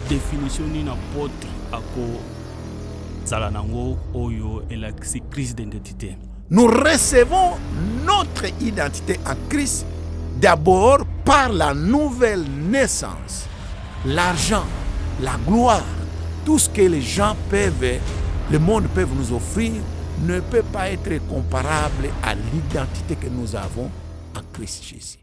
définition ni apôtre ako zalanango oyo elakisi crise d'identité. Nous recevons notre identité en Christ d'abord par la nouvelle naissance. L'argent, la gloire, tout ce que les gens peuvent, le monde peut nous offrir, ne peut pas être comparable à l'identité que nous avons en Christ Jésus.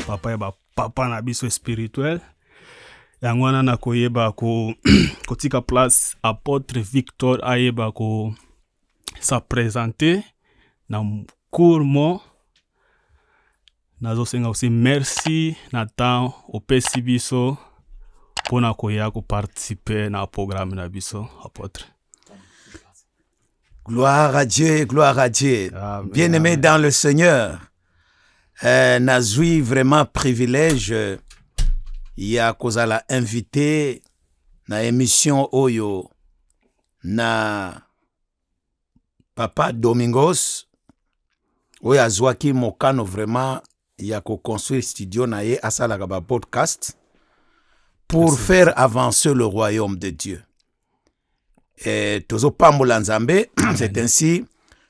Papa ya papa na biso spirituel. Yango wana na koyeba ko kotika place apôtre Victor ayeba ko sa présenter na court mot. Nazo senga aussi merci na temps opesi biso pona koya ko participer na programme na biso apôtre. Gloire à Dieu, gloire à Dieu. Amen, Bien-aimé amen. dans le Seigneur, nazui vraiment privilège ya kozala invité na émission oyo na Papa Domingos oyo azwaki mokano vraiment ya ko construire studio na ye asalaka ba podcast pour Merci. faire avancer le royaume de Dieu. Et tozo pambola nzambe c'est ainsi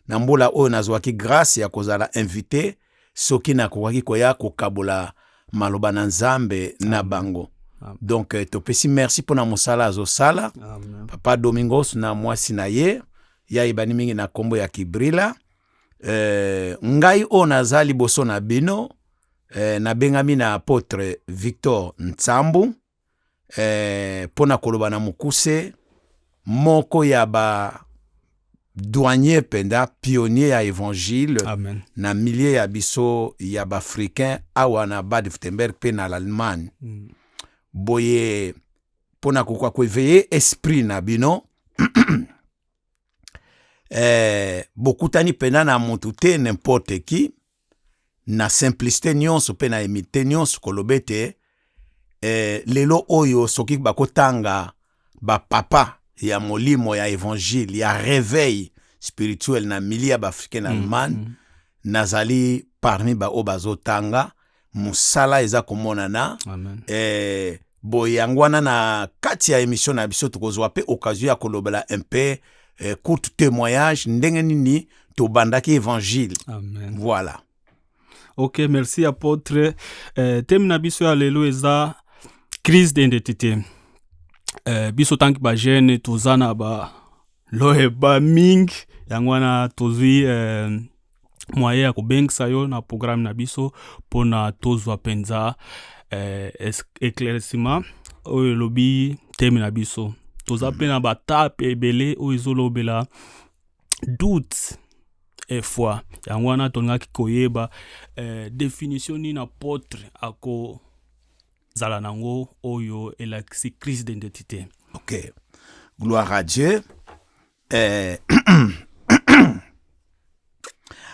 na mbola oyo nazwaki grâce ya kozala invité soki na kokaki koya kokabola maloba na nzambe na bango. Amen. Donc topesi merci pona mosala azosala. Amen. Papa Domingos na mwasi na ye ya ibani mingi na kombo ya Kibrila. Ngai o nazali boso na bino na bengami na apôtre Victor Ntsambu pona koloba na mukuse moko ya ba douanier penda pionnier ya évangile. Amen. Na milieu ya biso ya ba africain awa na Baden-Württemberg pe na l'Allemagne. Boye pona kokwa kweveye esprit na bino bokutani pena na mutu te n'importe qui na simplicité nyonso pe na emite nyonso kolobete lelo oyo soki bakotanga ba papa ya molimo ya évangile ya réveil spirituel na milieu ba africain na Allemagne nazali parmi ba obazotanga musala eza komonana. Amen. Boyangwana na kati ya émission na biso tokozwa pe occasion ya kolobela un peu court témoignage ndenge nini to bandaki évangile. Amen. Voilà. Ok, merci apôtre. Thème na biso ya lelo eza crise d'identité. Biso tanki ba jeune tozana ba loeba ming yangwana tozui moyen ya kobengisa yo na programme na biso pona tozwa penza éclaircissement oyo lobi thème na biso. Toza pe na batape ebele oyo ezolobela doute et foi. Yango wana tongaki koyeba définition ni na apôtre ako zala nango oyo elakisi crise d'identité. Ok. Gloire à Dieu.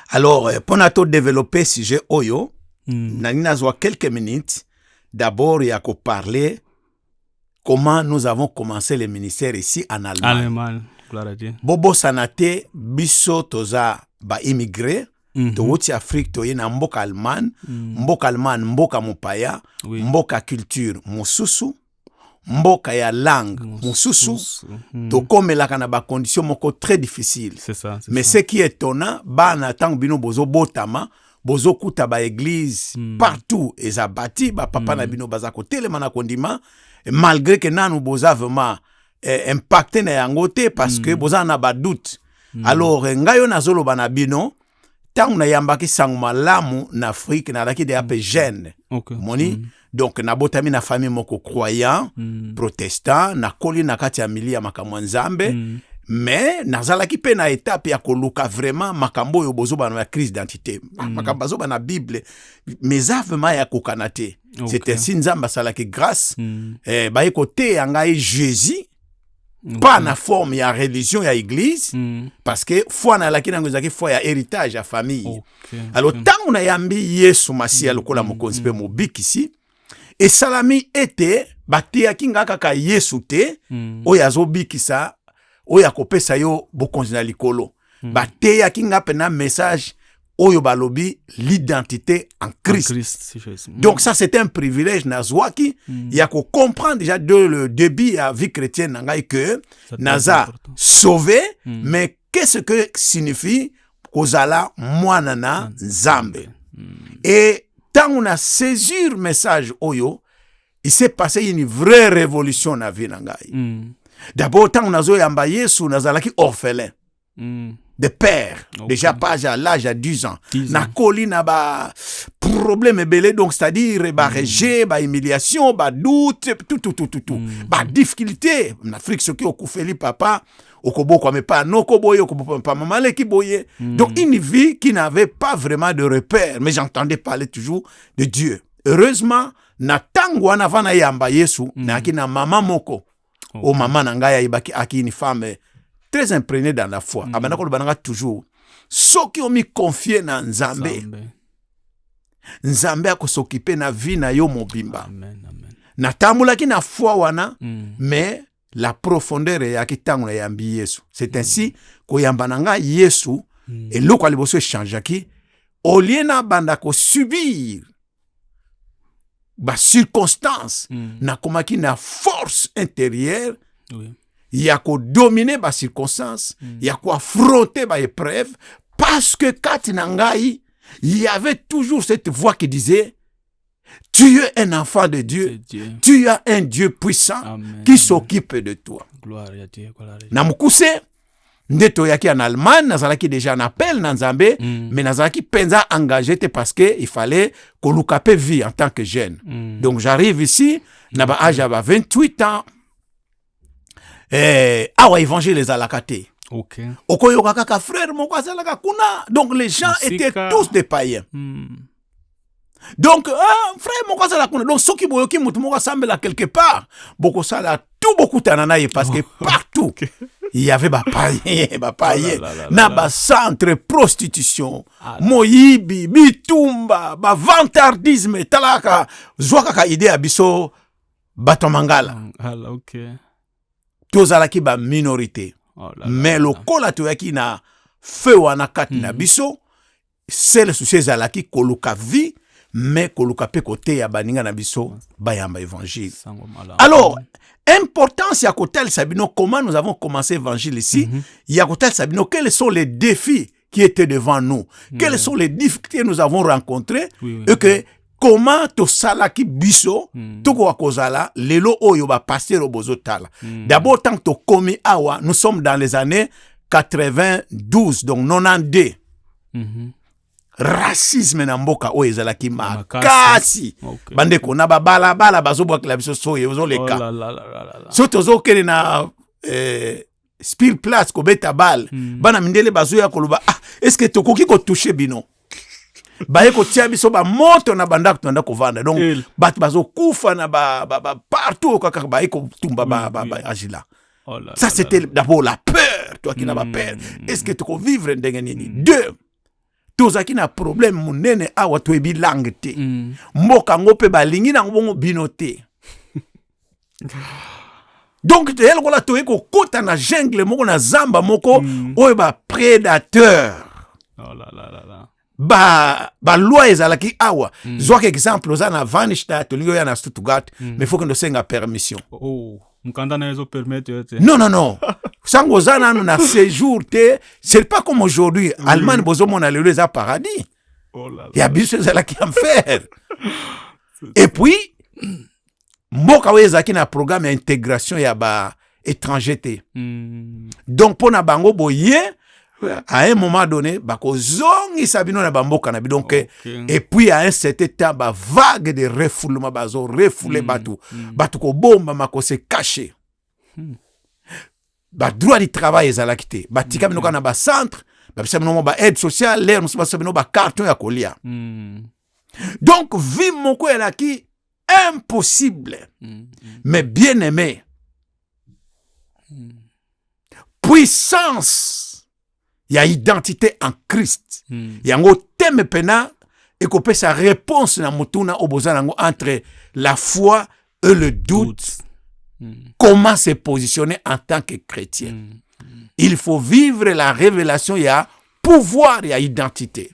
Alors, pour tout développer sujet oyo, na zwa quelques minutes. D'abord, il y a qu'à parler comment nous avons commencé le ministère ici en Allemagne. Allemagne, gloire à Dieu. Bobo sanate biso toza ba immigré to wuti Afrique to yena mboka Allemagne, mboka Allemagne mboka mopaya, Oui. mboka culture mususu, mboka ya langue mususu. To komelaka na ba conditions moko très difficile. C'est ça. Mais ça. ce qui est étonnant, bana tango bino bozo botama, bozo kuta ba église partout eza bati ba papa na bino baza ko telema na kondima malgré que nanu boza vraiment impacté na yango te parce que boza na ba doute. Alors ngayo nazolo bana bino tango na yambaki sango malamu na Afrique na laki de ape jeune. Okay. Moni donc na botami na famille moko croyant protestant na koli na kati ya milia makamwa nzambe. Mais nazalaki pe na étape ya koluka vraiment makambo yo bozo bana crise d'identité. Makambo bozo bana Bible mais vraiment ya kokanate. Okay. C'est ainsi nzamba salaki grâce ba écoute ngai Jésus pas na forme ya religion ya église parce que foi na laki nango zaki foi ya héritage ya famille. Okay. Alors tant na yambi Yesu Masia lokola mokonzi pe mobikisi et salami ete batiaki ngaka ka Yesu te oyo azobikisa oyo akopesa yo bokonzi na likolo. Bateyaki nga pena message oyo balobi l'identité en Christ. Donc ça c'est un privilège nazwaki ya ko comprendre déjà de le début à vie chrétienne nangai que naza sauvé mais qu'est-ce que signifie kozala mwana na Nzambe. Et tant on a saisi le message oyo, il s'est passé une vraie révolution na vie nangai. D'abord tant on a zo yamba Yesu nazalaki orphelin. De père, déjà pas à l'âge à 10 ans. Na koli na ba problème belé, donc c'est-à-dire ba rejet, ba humiliation, ba doute, tout. Ba difficulté. En Afrique, ce qui au koufeli papa, au kobo kwa me pas no koboye, au kobo pas maman le ki boye. Donc une vie qui n'avait pas vraiment de repère, mais j'entendais parler toujours de Dieu. Heureusement, na tango wana vana yamba Yesu, na ki na maman moko. O maman nangaya ibaki aki une femme très imprégné dans la foi. Abanako le bananga toujours. Ceux qui ont mis confié dans Nzambe. Nzambe a s'occuper na vie na yo mobimba. Na tamula ki na foi wana, mais la profondeur ya ki tangu na yambi Yesu. C'est ainsi ko yambananga Yesu et loko aliboso change ki au lieu na banda ko subir ba circonstance na komaki na force intérieure. Il y a qu'à dominer les circonstances, il y a qu'à affronter les épreuves, parce que quand il y avait toujours cette voix qui disait tu es un enfant de Dieu, tu as un Dieu puissant qui s'occupe de toi. Namukuse, ndeto yaki en Allemagne, nazalaki déjà un appel dans Nzambe, mais nazalaki penza engagé parce qu'il fallait qu'on nous cape vie en tant que jeune. Donc j'arrive ici, naba âge à 28 ans. Awa évangile les alakate. Ok. Okoyoka kaka frère moko azalaka kuna. Donc les gens étaient tous des païens. Donc frère moko azalaka kuna. Donc soki boyoki mutu moko asambela quelque part. Boko sala tout beaucoup tananaye parce que partout il y avait ba païens, na ba centre prostitution, moyibi, bitumba, ba vantardisme talaka zwaka ka idée abiso batomangala. OK. Tozalaki ba minorité. Mais le kola toyaki na feu wana kati na biso, c'est le souci zalaki koluka vie, mais koluka pe kote ya baninga na biso bayamba évangile. Alors, importance ya kotel sabino, comment nous avons commencé l'évangile ici, ya kotel sabino, quels sont les défis qui étaient devant nous, quelles sont les difficultés que nous avons rencontrées, et que comment to salaki biso toko wakozala lelo oyo ba passer au bozotala. D'abord tant to komi awa, nous sommes dans les années 92 donc 92. Racisme na mboka oyo ezalaki makasi. Bande ko na ba bala bazobwa la biso soye ozoleka. So tozo kele na spill place ko beta bal. Bana mindele bazoya koloba est-ce que tokoki ko toucher bino? Baye ko tia biso ba moto na banda kutanda kovanda donc bat bazo kufa na ba partout kaka baye ko tumba ba agila. Ça c'était d'abord la peur, toi qui n'as pas peur. Est-ce que tu peux vivre ndenge nini? Deux, tozaki na problème munene awa to ebi langue te. Mboka ngope balingi na ngobongo binote. Donc te yel kola to eko kota na jungle moko na zamba moko oyo ba prédateur. Oh là là là là. Ba loi ezalaki awa. Zwak exemple oza na Vanstadt, tolingo ya na Stuttgart, mais faut que nous senga permission. Oh, mukanda na ezo permettre te. Non. Sango zana na séjour te, c'est pas comme aujourd'hui. Allemagne bozo mona lelo za paradis. Oh là là. Ya biso ezalaki enfer. Et puis mboka wezaki na programme d'intégration ya ba étranger te. Donc pona bango boye à un moment donné, bako zongi sabino na bamboka na donc et puis à un certain temps ba vague de refoulement bazo refoulé batu ko bomba mako se cacher. Ba droit du travail ezalaki te. Ba tika bino kana ba centre, ba bisa bino ba aide sociale, l'air nous ba bino ba carton ya kolia. Donc vie moko elaki impossible. Mais bien aimé. Puissance. Il y a identité en Christ. Il y a un thème pena et qu'on peut sa réponse na mutuna obozanango entre la foi et le doute. Comment se positionner en tant que chrétien. Il faut vivre la révélation. Il y a pouvoir et à identité.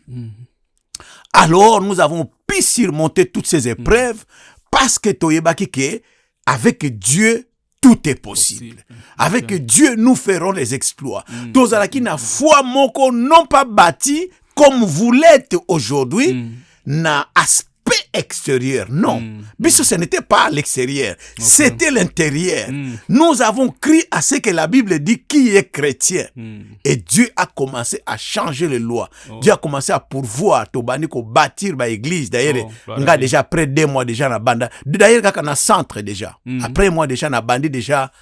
Alors, nous avons pu surmonter toutes ces épreuves parce que toyebaki ke avec Dieu, tout est possible. Avec Dieu, nous ferons les exploits. Tozalaki na foi moko non pas bâti comme vous l'êtes aujourd'hui, na aspect extérieur. Non. Biso, ce n'était pas l'extérieur. C'était l'intérieur. Nous avons crié à ce que la Bible dit qui est chrétien. Et Dieu a commencé à changer les lois. Dieu a commencé à pourvoir, tobani ko bâtir ba église. D'ailleurs, on a déjà après 2 mois déjà na banda. D'ailleurs, on a centre déjà. Après moi déjà na bandi déjà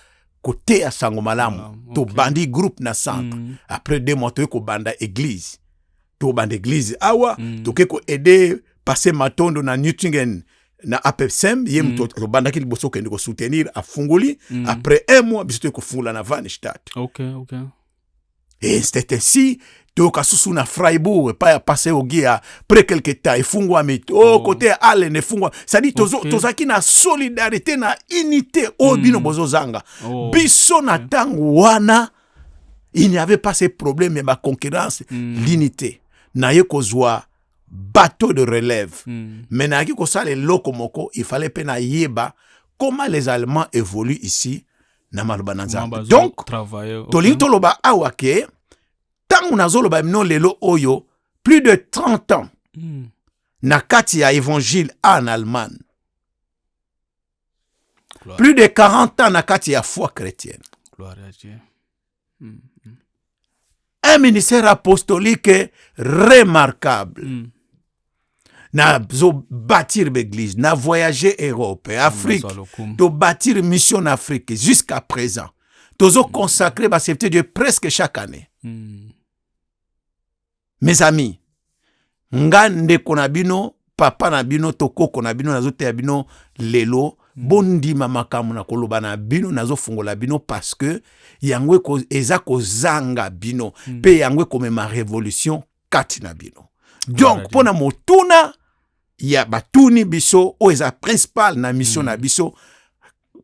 côté à Sangomalamu. To bandi groupe na centre. Après 2 mois to ko banda église. To banda église. Awa, to ko aider passer matondo na Newtingen na APSM yem to bandaki liboso kende ko soutenir a fungoli après 1 mois biso ko fungula na Vanstadt. OK. Et c'était ainsi to kasusu na Freiburg pas passer au guia après quelque temps et fungwa mais côté ale ne fungwa ça dit tozaki na solidarité na unité o bino bozo zanga biso na tango wana il n'y avait pas ces problèmes mais ma concurrence l'unité na ye kozwa bateau de relève. Maintenant, qui ça les lokomoko, il fallait pena yeba comment les Allemands évoluent ici na Malobananza. Donc, tolin toloba awake, tant on a zoloba mino lelo oyo, plus de 30 ans, na kati ya évangile en Allemagne. Plus de 40 ans na kati ya foi chrétienne. Gloire à Dieu. Un ministère apostolique remarquable. Na zo bâtir l'église, na voyager Europe, Afrique, to bâtir mission en Afrique jusqu'à présent. Tozo consacrer ba serviteur Dieu presque chaque année. Mes amis, ngande konabino, papa na bino toko konabino nazo te bino lelo, bondi mamakamu na koloba na bino nazo fungola bino parce que yangwe ko eza ko zanga bino, pe yangwe komema révolution kati na bino. Donc pona motuna ya batuni biso o eza principal na mission na biso.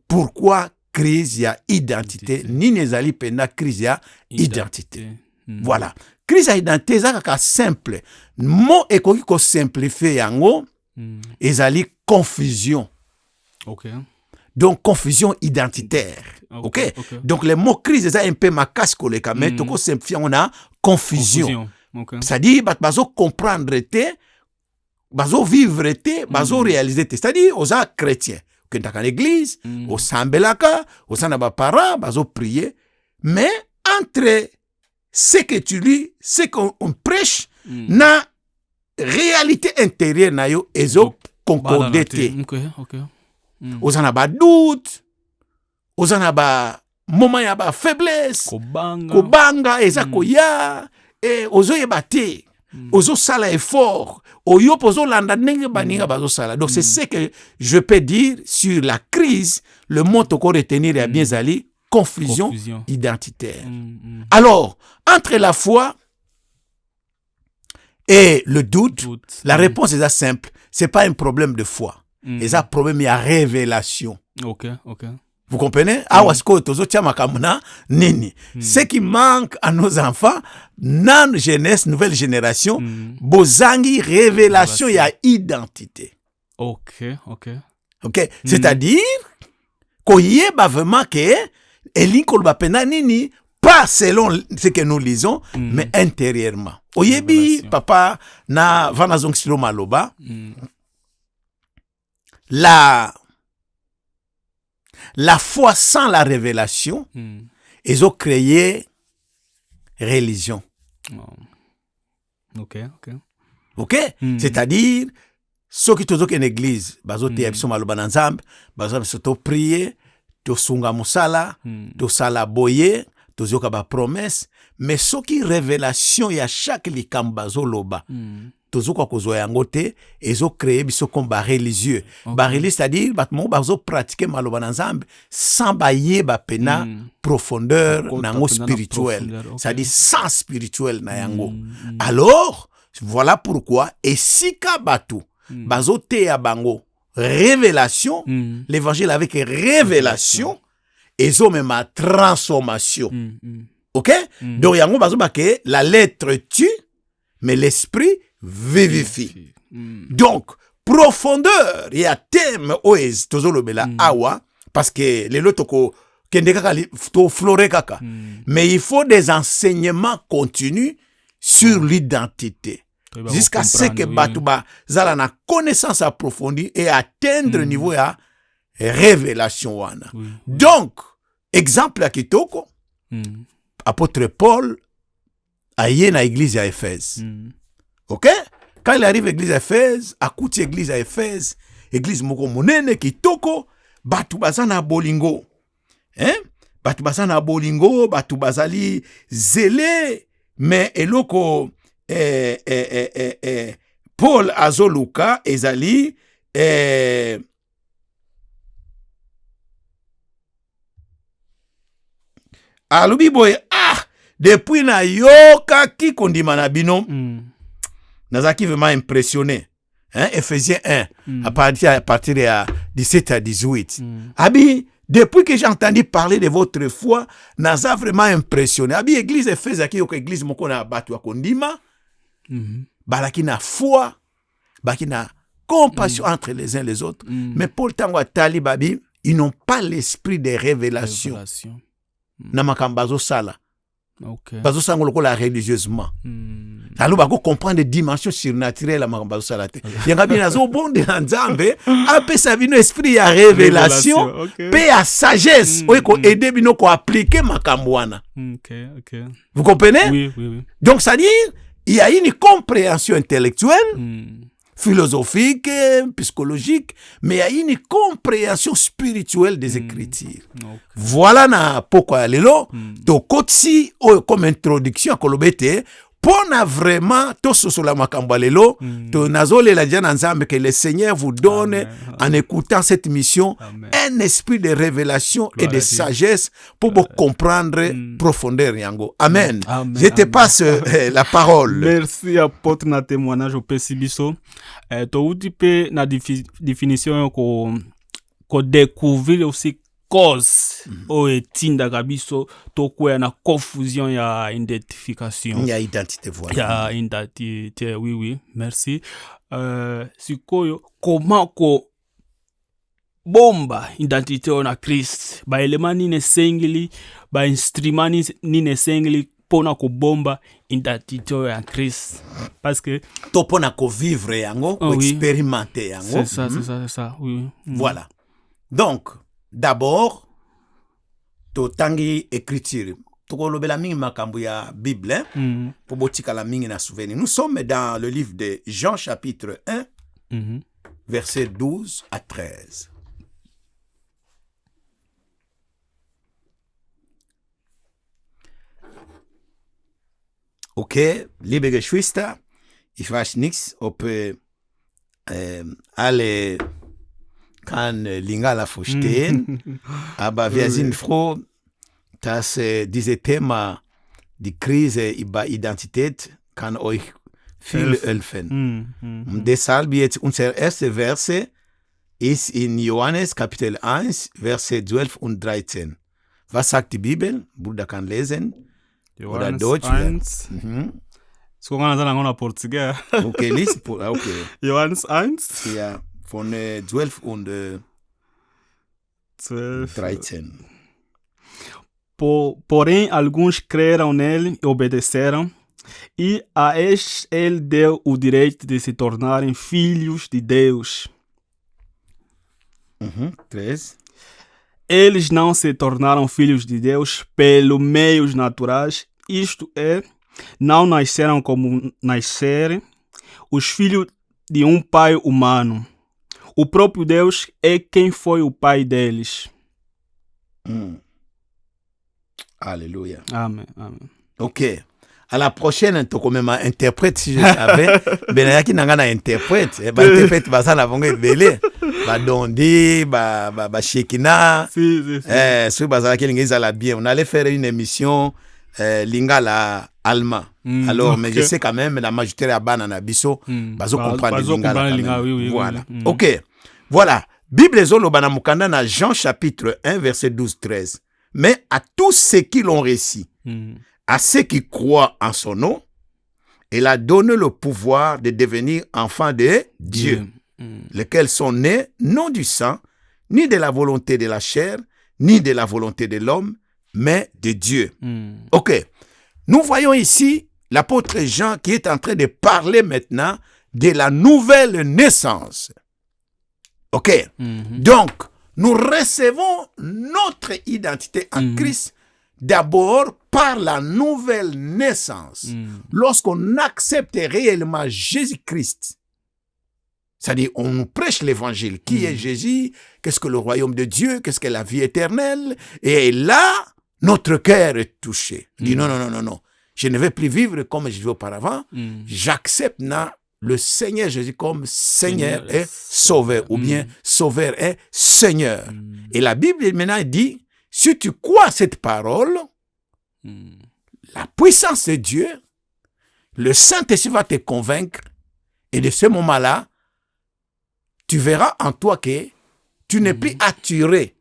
Pourquoi crise ya identité nini ezali pena crise ya identité. Voilà. Crise ya identité eza ka simple. Mo ekoki ko simplifier yango ezali confusion. OK. Donc confusion identitaire. OK. Donc les mots crise eza un peu makas koleka mais toko simplifier on a confusion. C'est-à-dire bazo comprendre te bazo vivre te bazo réaliser te, c'est-à-dire aux chrétiens que dans l'église au sambelaka au sana ba parents bazo prier mais entre ce que tu lis ce qu'on prêche na réalité intérieure na yo ezo concordé te. OK. Aux ana ba doute aux ana ba moment ya ba faiblesse kobanga eza koya et ozo yebate ozo sala effort oyo pozo landa nenge baninga bazo sala. Donc c'est ce que je peux dire sur la crise. Le mot toko retenir ya bien zali confusion identitaire. Alors entre la foi et le doute, la réponse est simple. C'est pas un problème de foi. C'est un problème de révélation. OK. Vous comprenez? Ce qui manque à nos enfants, nan jeunesse, nouvelle génération, bozangi révélation et identité. OK. C'est-à-dire, koyeba vraiment que elinkolba pena nini, pas selon ce que nous lisons, mais intérieurement. Oyebi, papa, na vanazong silo maloba, la foi sans la révélation, ils ont créé religion. OK. C'est-à-dire, ceux qui ont une église, bazo te yabso maloba na nzambe, bazo to prier, to sunga musala, to sala boye, to zoka ba promesse, mais ceux qui révélation ya chaque likambo bazo loba. Tozoka kozwa yango te ezo créer biso comme ba religieux. Ba religieux c'est-à-dire batmo bazo pratiquer maloba na nzambe sans bayeba pena profondeur nango spirituel. C'est-à-dire sans spirituel na yango. Alors, voilà pourquoi esika batu bazo te ya bango révélation, l'évangile avec révélation ezo même transformation. Ok? Donc, yango bazoba ke la lettre tue, mais l'esprit vivifie. Donc, profondeur, il y a thème oez tozolobela awa, parce que les lotoko kende kaka to flore kaka. Mais il faut des enseignements continus sur l'identité. Jusqu'à ce que Batouba zala na connaissance approfondie et atteindre niveau ya révélation wana. Donc, exemple à Kitoko, apôtre Paul a yé na église à Éphèse. Ok? Quand il arrive à l'église à Éphèse, à côté église à Éphèse, église moko monene Kitoko, Batouba zana bolingo. Hein? Batouba zana bolingo, Batouba zali zélé, mais eloko Paul azoluka ezali alobi boye depuis na yoka ki kondima na bino nazaki vraiment impressionné. Hein? Ephésiens 1 à partir de 17 à 18 abi depuis que j'ai entendu parler de votre foi naza vraiment impressionné. Abi église Éphèse aki yoka église moko na batu ya kondima balaki na foi, balaki na compassion entre les uns et les autres. Mais Paul tango atali babi, ils n'ont pas l'esprit de révélation. Na makambazo sala. Bazo sango lokola religieusement. Alors bako comprendre des dimensions surnaturelles à makambazo sala te. Yanga bien zo bonde na nzambe, ape sa bino esprit à révélation, paix à sagesse, oye ko aider bino ko appliquer makambo wana. Vous comprenez? Oui. Donc ça dit il y a une compréhension intellectuelle, philosophique, psychologique, mais il y a une compréhension spirituelle des Écritures. Voilà na pourquoi lelo to kotsi comme introduction à kolobete pona vraiment to sosola makambo lelo to nazole la diana nzambe que le Seigneur vous donne en écoutant cette mission un esprit de révélation et de sagesse pour comprendre profondeur yango. Amen. Je te passe la parole. Merci apôtre na témoignage au Pesibiso. To uti pe na définition ko découvrir aussi cause o etinda kabiso to kwa na confusion ya identification ya identité voilà ya identité. Oui merci. Sikoyo comment ko bomba identité na Christ ba element nine sengili ba instrument nine sengili pona ko bomba identité ya Christ parce que to pona ko vivre yango ko expérimenter yango. C'est ça oui. Voilà. Donc d'abord, to tangi écriture. Toko lobela mingi makambo ya Bible, pour botika la mingi na souvenir. Nous sommes dans le livre de Jean chapitre 1, versets 12 à 13. Okay, liebe Geschwister, ich weiß nichts, ob alle kann Lingala verstehen, aber wir sind froh, dass dieses Thema, die Krise über Identität, kann euch viel helfen. Und deshalb jetzt unser erster Verse ist in Johannes Kapitel 1, Verse 12 und 13. Was sagt die Bibel? Bruder kann lesen. Johannes oder Deutsch. 1. Portugais. Okay, lies. Okay. Johannes 1. Ja. Von 12 und 13. Porém, alguns creram nele e obedeceram, e a estes ele deu o direito de se tornarem filhos de Deus. 13. Eles não se tornaram filhos de Deus pelo meios naturais, isto é, não nasceram como nascerem os filhos de um pai humano. O próprio Deus é quem foi o pai deles. Alléluia. Amen. Ok. À la prochaine, tu comme interprète si je savais. Benayaki nangana interprète. Interprète basa na bongo belé. Ba dondi, ba shekina. Si. Sur basa ki linga la bien. On allait faire une émission lingala allemand. Alors, mais je sais quand même la majorité à banana biso bazo comprendre lingala. Oui. Voilà. Ok. Voilà. Bible zolo bana mukanda na Jean chapitre 1 verset 12-13. Mais à tous ceux qui l'ont réussi, à ceux qui croient en son nom, il a donné le pouvoir de devenir enfants de Dieu, lesquels sont nés non du sang, ni de la volonté de la chair, ni de la volonté de l'homme, mais de Dieu. Ok. Nous voyons ici l'apôtre Jean qui est en train de parler maintenant de la nouvelle naissance. Ok. Donc, nous recevons notre identité en Christ d'abord par la nouvelle naissance. Lorsqu'on accepte réellement Jésus-Christ, c'est-à-dire on nous prêche l'évangile. Qui est Jésus? Qu'est-ce que le royaume de Dieu? Qu'est-ce que la vie éternelle? Et là, notre cœur est touché. Il dit non. Je ne vais plus vivre comme je vivais auparavant. J'accepte le Seigneur Jésus comme Seigneur et Sauveur, ou bien Sauveur et Seigneur. Et la Bible maintenant dit, si tu crois à cette parole, la puissance de Dieu, le Saint-Esprit va te convaincre, et de ce moment-là, tu verras en toi que tu n'es plus attiré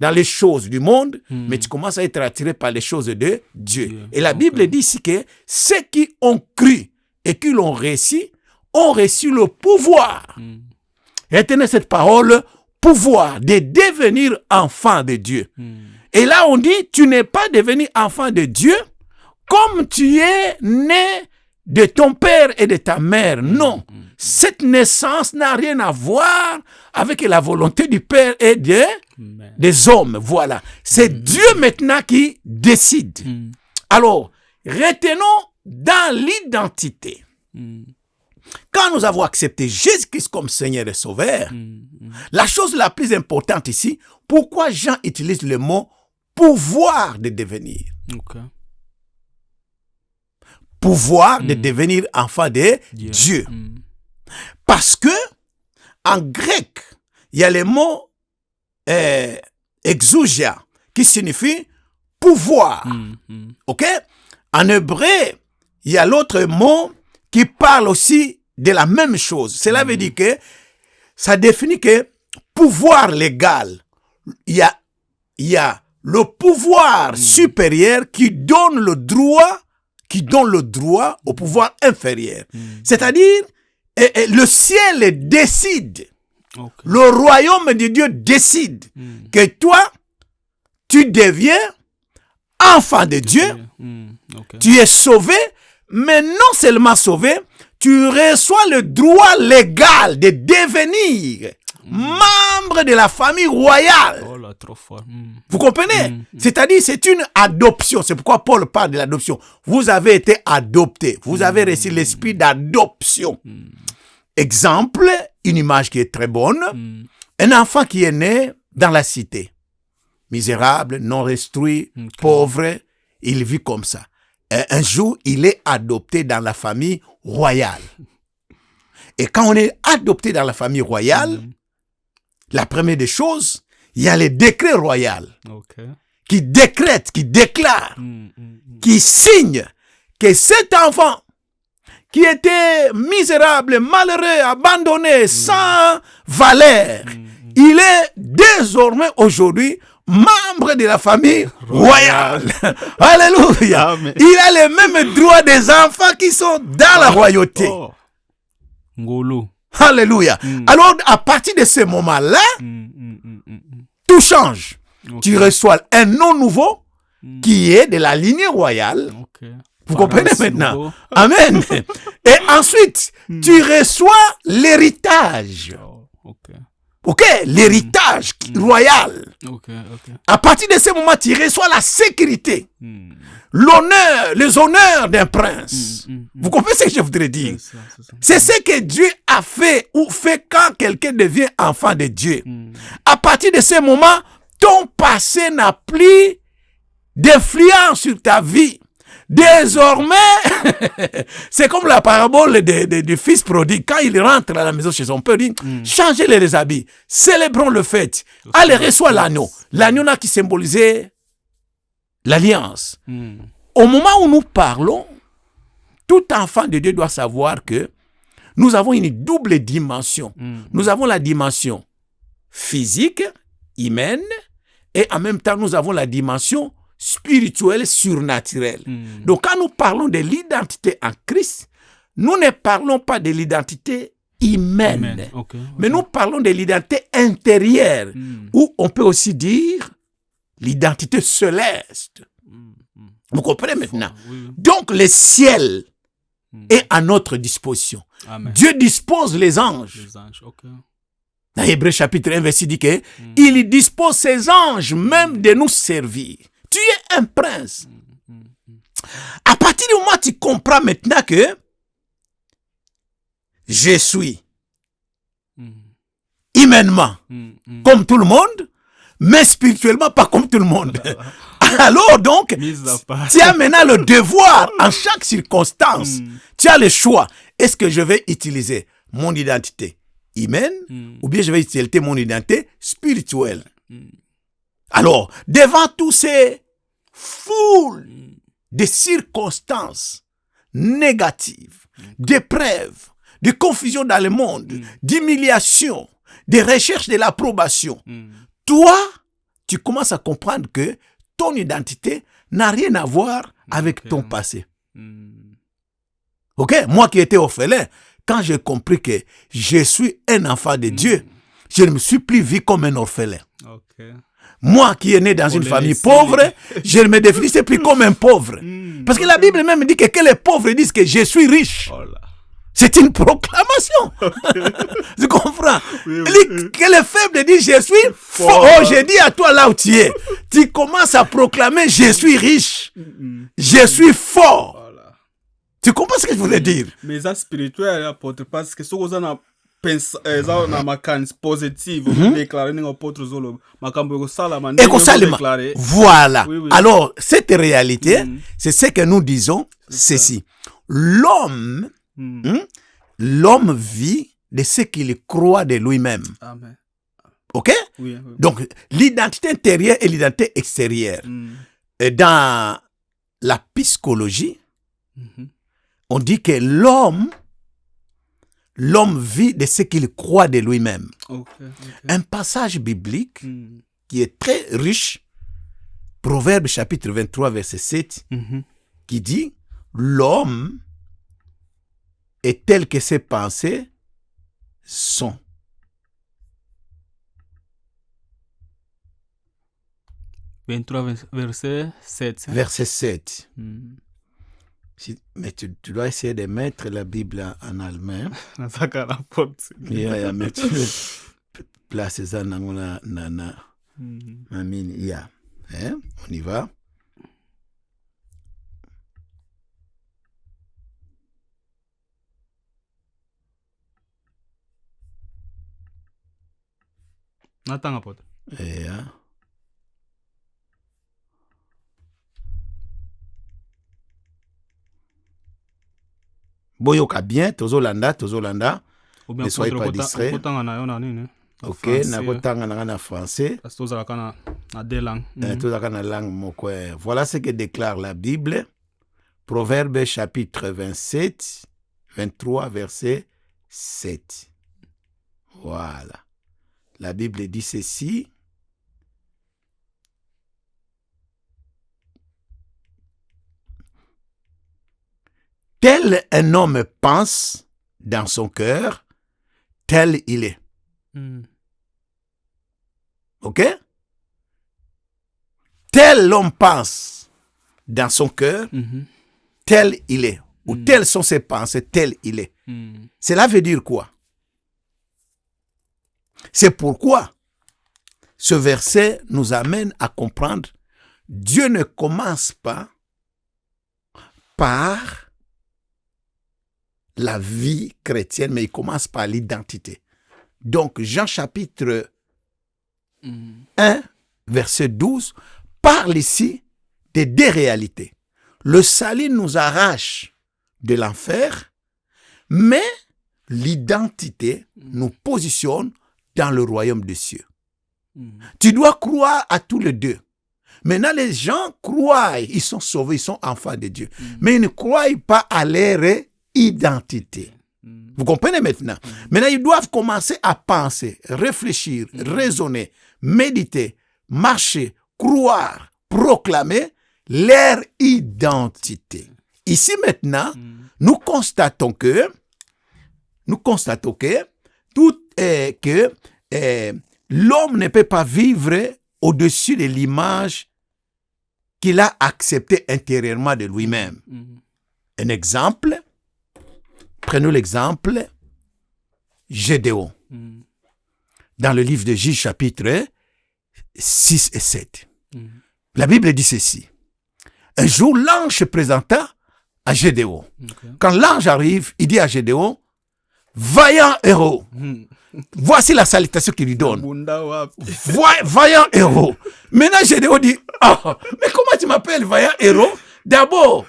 dans les choses du monde, mais tu commences à être attiré par les choses de Dieu. Et la Bible dit ici que ceux qui ont cru et qui l'ont reçu, ont reçu le pouvoir. Retenez cette parole, pouvoir de devenir enfant de Dieu. Et là, on dit, tu n'es pas devenu enfant de Dieu comme tu es né de ton père et de ta mère. Non. Cette naissance n'a rien à voir avec la volonté du Père et des hommes. Voilà. C'est Dieu maintenant qui décide. Alors, retenons dans l'identité. Quand nous avons accepté Jésus-Christ comme Seigneur et Sauveur, la chose la plus importante ici, pourquoi Jean utilise le mot pouvoir de devenir? Pouvoir de devenir enfant de Dieu. Parce que, en grec, il y a le mot exousia, qui signifie pouvoir. Ok? En hébreu, il y a l'autre mot qui parle aussi de la même chose. Cela veut dire que ça définit que pouvoir légal, il y a le pouvoir supérieur qui donne le droit au pouvoir inférieur. C'est-à-dire, le ciel décide, le royaume de Dieu décide que toi, tu deviens enfant de Dieu, tu es sauvé, mais non seulement sauvé, tu reçois le droit légal de devenir membre de la famille royale. Vous comprenez? C'est-à-dire, c'est une adoption. C'est pourquoi Paul parle de l'adoption. Vous avez été adopté. Vous avez reçu l'esprit d'adoption. Exemple, une image qui est très bonne. Un enfant qui est né dans la cité. Misérable, non instruit, pauvre. Il vit comme ça. Un jour, il est adopté dans la famille royale. Et quand on est adopté dans la famille royale, la première des choses, il y a le décret royal qui décrète, qui déclare, qui signe que cet enfant qui était misérable, malheureux, abandonné, sans valeur, il est désormais aujourd'hui membre de la famille royale. Alléluia. Amen. Il a les mêmes droits des enfants qui sont dans la royauté. Ngolo. Alléluia. Alors, à partir de ce moment-là, tout change. Tu reçois un nom nouveau qui est de la lignée royale. Vous comprenez maintenant? Amen. Et ensuite, tu reçois l'héritage. Ok, l'héritage royal. À partir de ce moment, tu reçois la sécurité, l'honneur, les honneurs d'un prince. Vous comprenez ce que je voudrais dire? C'est ce que Dieu a fait ou fait quand quelqu'un devient enfant de Dieu. À partir de ce moment, ton passé n'a plus d'influence sur ta vie. Désormais, c'est comme la parabole du fils prodigue. Quand il rentre à la maison chez son père, il dit, changez les habits, célébrons le fête. Allez, reçois l'agneau. L'agneau là qui symbolisait l'alliance. Au moment où nous parlons, tout enfant de Dieu doit savoir que nous avons une double dimension. Nous avons la dimension physique, humaine, et en même temps, nous avons la dimension spirituelle, surnaturelle. Donc, quand nous parlons de l'identité en Christ, nous ne parlons pas de l'identité humaine, mais nous parlons de l'identité intérieure, ou on peut aussi dire l'identité céleste. Vous comprenez maintenant? Donc, le ciel est à notre disposition. Amen. Dieu dispose les anges. Dans Hébreux chapitre 1, verset dit que il dispose ses anges même de nous servir. Tu es un prince. À partir du moment où tu comprends maintenant que je suis humainement comme tout le monde, mais spirituellement pas comme tout le monde. Alors donc, tu as maintenant le devoir en chaque circonstance. Tu as le choix. Est-ce que je vais utiliser mon identité humaine ou bien je vais utiliser mon identité spirituelle? Alors, devant tous ces foules de circonstances négatives, d'épreuves, de confusion dans le monde, d'humiliation, de recherche de l'approbation, toi, tu commences à comprendre que ton identité n'a rien à voir avec ton passé. Ok? Moi qui étais orphelin, quand j'ai compris que je suis un enfant de Dieu, je ne me suis plus vu comme un orphelin. Moi qui est né dans une famille pauvre, je ne me définissais plus comme un pauvre. Parce que la Bible même dit que les pauvres disent que je suis riche. C'est une proclamation. Tu comprends? Que les faibles disent je suis fort. Oh, je dis à toi là où tu es. Tu commences à proclamer je suis riche. Je suis fort. Tu comprends ce que je voulais dire? Mais ça spirituel, apôtre, parce que ce que vous avez pensé, na makanisi positive, déclarer n'importe apôtre zolo, makambo salama, déclarer. Voilà. Alors cette réalité, c'est ce que nous disons, ceci. L'homme vit de ce qu'il croit de lui-même. Amen. Ok? Donc, l'identité intérieure et l'identité extérieure. Et dans la psychologie, on dit que l'homme vit de ce qu'il croit de lui-même. Un passage biblique qui est très riche, Proverbe chapitre 23, verset 7, qui dit « L'homme est tel que ses pensées sont. » Verset 7. Verset 7. Mais tu dois essayer de mettre la Bible en allemand. Mais tu places ça dans la mine. On y va. Natanga pote. Boyoka bien, tozolanda. Ne soyez pas distrait. Ok, nakotanga na français. Tozalaka na deux langues. Tozalaka na langue moko. Voilà ce que déclare la Bible. Proverbe chapitre 27, 23, verset 7. Voilà. La Bible dit ceci. Tel un homme pense dans son cœur, tel il est. Ok? Tel l'homme pense dans son cœur, tel il est. Ou telles sont ses pensées, tel il est. Cela veut dire quoi? C'est pourquoi ce verset nous amène à comprendre Dieu ne commence pas par la vie chrétienne, mais il commence par l'identité. Donc, Jean chapitre 1, verset 12, parle ici des deux réalités. Le salut nous arrache de l'enfer, mais l'identité nous positionne dans le royaume des cieux. Tu dois croire à tous les deux. Maintenant, les gens croient, ils sont sauvés, ils sont enfants de Dieu. Mais ils ne croient pas à leur identité. Vous comprenez maintenant? Maintenant, ils doivent commencer à penser, réfléchir, raisonner, méditer, marcher, croire, proclamer leur identité. Ici maintenant, nous constatons que l'homme ne peut pas vivre au-dessus de l'image qu'il a acceptée intérieurement de lui-même. Un exemple, prenons l'exemple Gédéon. Dans le livre de Juges chapitre 6 et 7. La Bible dit ceci. Un jour, l'ange se présenta à Gédéon. Quand l'ange arrive, il dit à Gédéon, vaillant héros. Voici la salutation qu'il lui donne. Vaillant héros. Maintenant, Gédéon dit, oh, mais comment tu m'appelles vaillant héros? D'abord,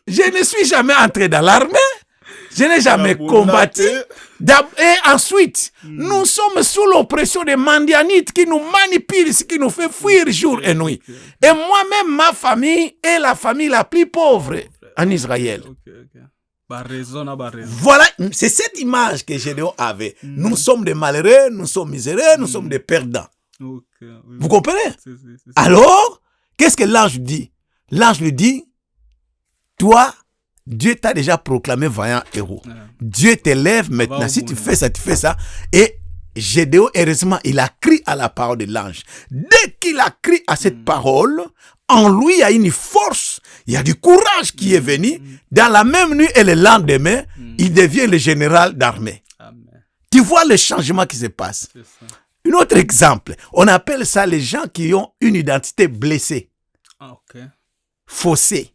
je ne suis jamais entré dans l'armée. Je n'ai jamais combattu. Et ensuite, nous sommes sous l'oppression des Mandianites qui nous manipulent, qui nous fait fuir jour et nuit. Et moi-même, ma famille est la famille la plus pauvre en Israël. Voilà, c'est cette image que Gédéon avait. Nous sommes des malheureux, nous sommes miséreux, nous sommes des perdants. Vous comprenez? Alors, qu'est-ce que l'ange dit? L'ange lui dit, toi, Dieu t'a déjà proclamé vaillant héros. Dieu t'élève maintenant. Si tu fais ça, tu fais ça. Et Gédéon, heureusement, il a crié à la parole de l'ange. Dès qu'il a crié à cette parole, en lui, il y a une force, il y a du courage qui est venu. Dans la même nuit et le lendemain, il devient le général d'armée. Tu vois le changement qui se passe. Un autre exemple, on appelle ça les gens qui ont une identité blessée, faussée.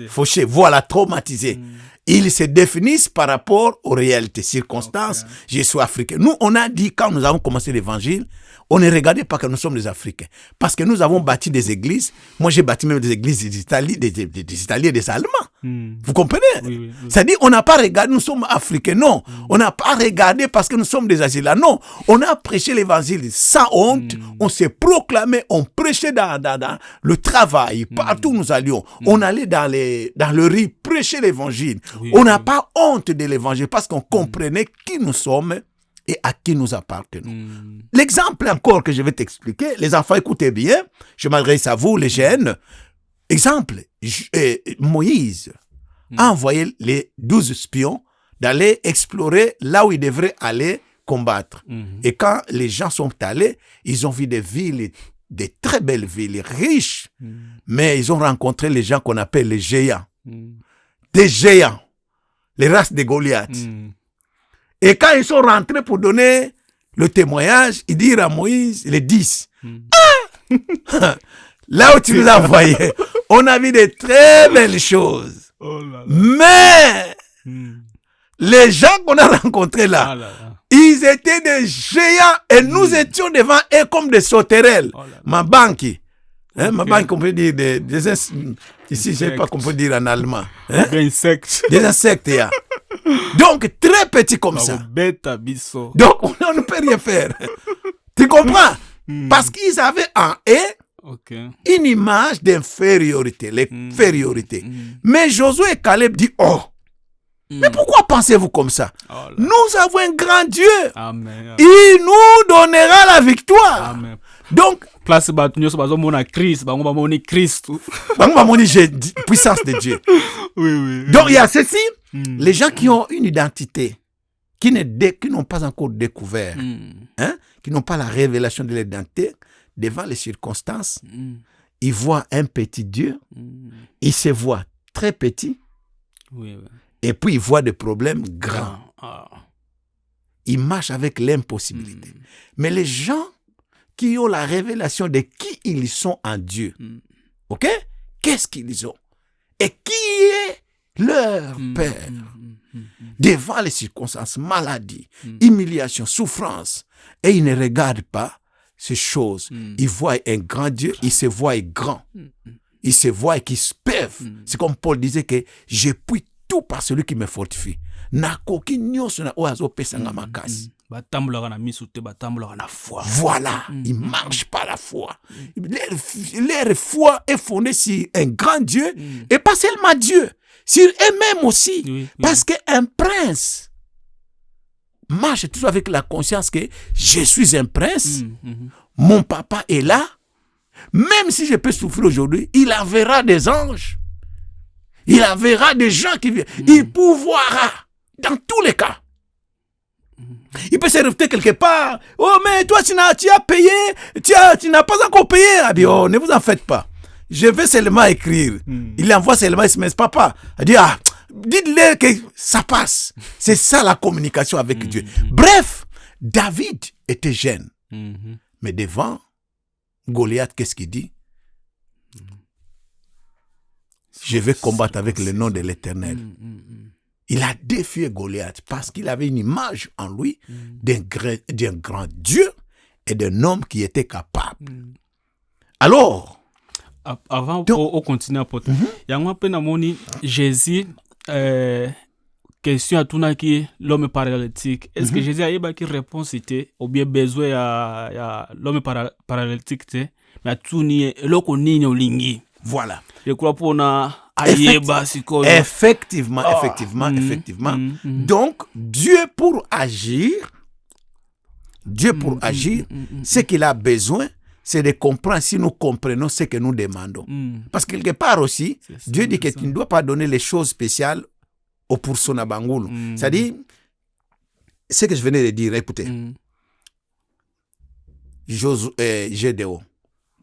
Fauché, voilà, traumatisé. Ils se définissent par rapport aux réalités, circonstances. Je suis africain. Nous, on a dit, quand nous avons commencé l'évangile, on ne regardait pas que nous sommes des Africains. Parce que nous avons bâti des églises. Moi, j'ai bâti même des églises des Italiens et des Allemands. Vous comprenez? Oui. C'est-à-dire, on n'a pas regardé, nous sommes Africains. Non. On n'a pas regardé parce que nous sommes des Asiatiques. Non. On a prêché l'évangile sans honte. On s'est proclamé, on prêchait dans le travail. Partout où nous allions. On allait dans le riz prêcher l'évangile. On n'a pas honte de l'évangile parce qu'on comprenait qui nous sommes et à qui nous appartenons. L'exemple encore que je vais t'expliquer, les enfants, écoutez bien, je m'adresse à vous, les jeunes. Exemple, Moïse a envoyé les 12 espions d'aller explorer là où ils devraient aller combattre. Et quand les gens sont allés, ils ont vu des villes, des très belles villes, riches, mais ils ont rencontré les gens qu'on appelle les géants. Des géants, les races de Goliath. Et quand ils sont rentrés pour donner le témoignage, ils dirent à Moïse, les 10, là où tu nous as envoyés, on a vu de très belles choses. Mais les gens qu'on a rencontrés là, ils étaient des géants et nous étions devant eux comme des sauterelles. Ma banque, ma banque, on peut dire ici, je ne sais pas qu'on peut dire en allemand. Des insectes. Des insectes, yeah. Donc, très petits comme ça. Donc, on ne peut rien faire. Tu comprends? Parce qu'ils avaient en eux une image d'infériorité, l'infériorité. Mais Josué et Caleb disent, oh, mais pourquoi pensez-vous comme ça? Nous avons un grand Dieu. Amen. Il nous donnera la victoire. Amen. Donc, puissance de Dieu. Oui. Donc, il y a ceci. Les gens qui ont une identité, qui n'ont pas encore découvert, qui n'ont pas la révélation de l'identité, devant les circonstances, ils voient un petit Dieu, ils se voient très petits, et puis ils voient des problèmes grands. Ils marchent avec l'impossibilité. Mais les gens qui ont la révélation de qui ils sont en Dieu, ok? Qu'est-ce qu'ils ont? Et qui est leur Père? Devant les circonstances, maladie, humiliation, souffrance, et ils ne regardent pas ces choses. Ils voient un grand Dieu, ils se voient grand. Ils se voient qu'ils peuvent. C'est comme Paul disait que je puis tout par celui qui me fortifie. Voilà, ils marchent par la foi. Leur foi est fondée sur un grand Dieu et pas seulement Dieu, sur eux-mêmes aussi. Parce qu'un prince marche toujours avec la conscience que je suis un prince, mon papa est là, Même si je peux souffrir aujourd'hui, il enverra des anges. Il enverra des gens qui viennent. Il pourvoira dans tous les cas. Il peut se réfuter quelque part. Oh, mais toi, tu as payé. Tu n'as pas encore payé. Il dit, oh, ne vous en faites pas. Je vais seulement écrire. Il envoie seulement SMS. Papa, il dit, ah, dites-le que ça passe. C'est ça la communication avec Dieu. Bref, David était jeune. Mais devant Goliath, qu'est-ce qu'il dit? Je vais combattre avec le nom de l'Éternel. Il a défié Goliath parce qu'il avait une image en lui d'un grand Dieu et d'un homme qui était capable. Alors, avant on continue à porter. Il y a un peu de Jésus, question à tout qui l'homme paralytique. Est-ce que Jésus a eu une réponse ou bien besoin à l'homme paralytique, mais tout ni l'autre ni lingi. Voilà. Je crois qu'on a effectivement. Donc, Dieu pour agir, ce qu'il a besoin, c'est de comprendre si nous comprenons ce que nous demandons. Parce que quelque part aussi, Dieu dit que tu ne dois pas donner les choses spéciales au pourson à Bangoulou. C'est-à-dire, ce que je venais de dire, écoutez, Gédéon,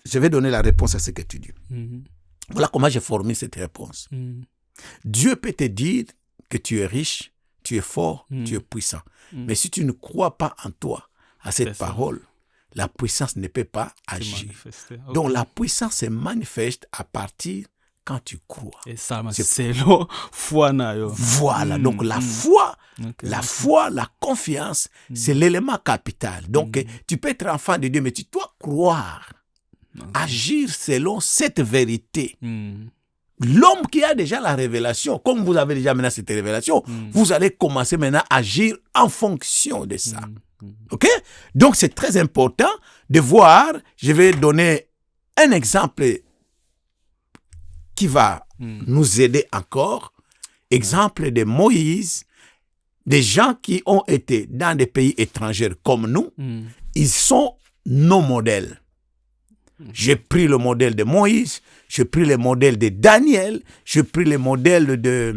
je vais donner la réponse à ce que tu dis. Voilà comment j'ai formé cette réponse. Dieu peut te dire que tu es riche, tu es fort, tu es puissant. Mais si tu ne crois pas en toi, à cette parole, la puissance ne peut pas agir. Donc la puissance se manifeste à partir quand tu crois. Et ça, c'est la foi. Voilà, donc la foi, la confiance, c'est l'élément capital. Donc tu peux être enfant de Dieu, mais tu dois croire. Agir selon cette vérité. L'homme qui a déjà la révélation, comme vous avez déjà maintenant cette révélation, vous allez commencer maintenant à agir en fonction de ça. Ok? Donc c'est très important de voir, je vais donner un exemple qui va nous aider encore. Exemple de Moïse, des gens qui ont été dans des pays étrangers comme nous, ils sont nos modèles. J'ai pris le modèle de Moïse, j'ai pris le modèle de Daniel, j'ai pris le modèle de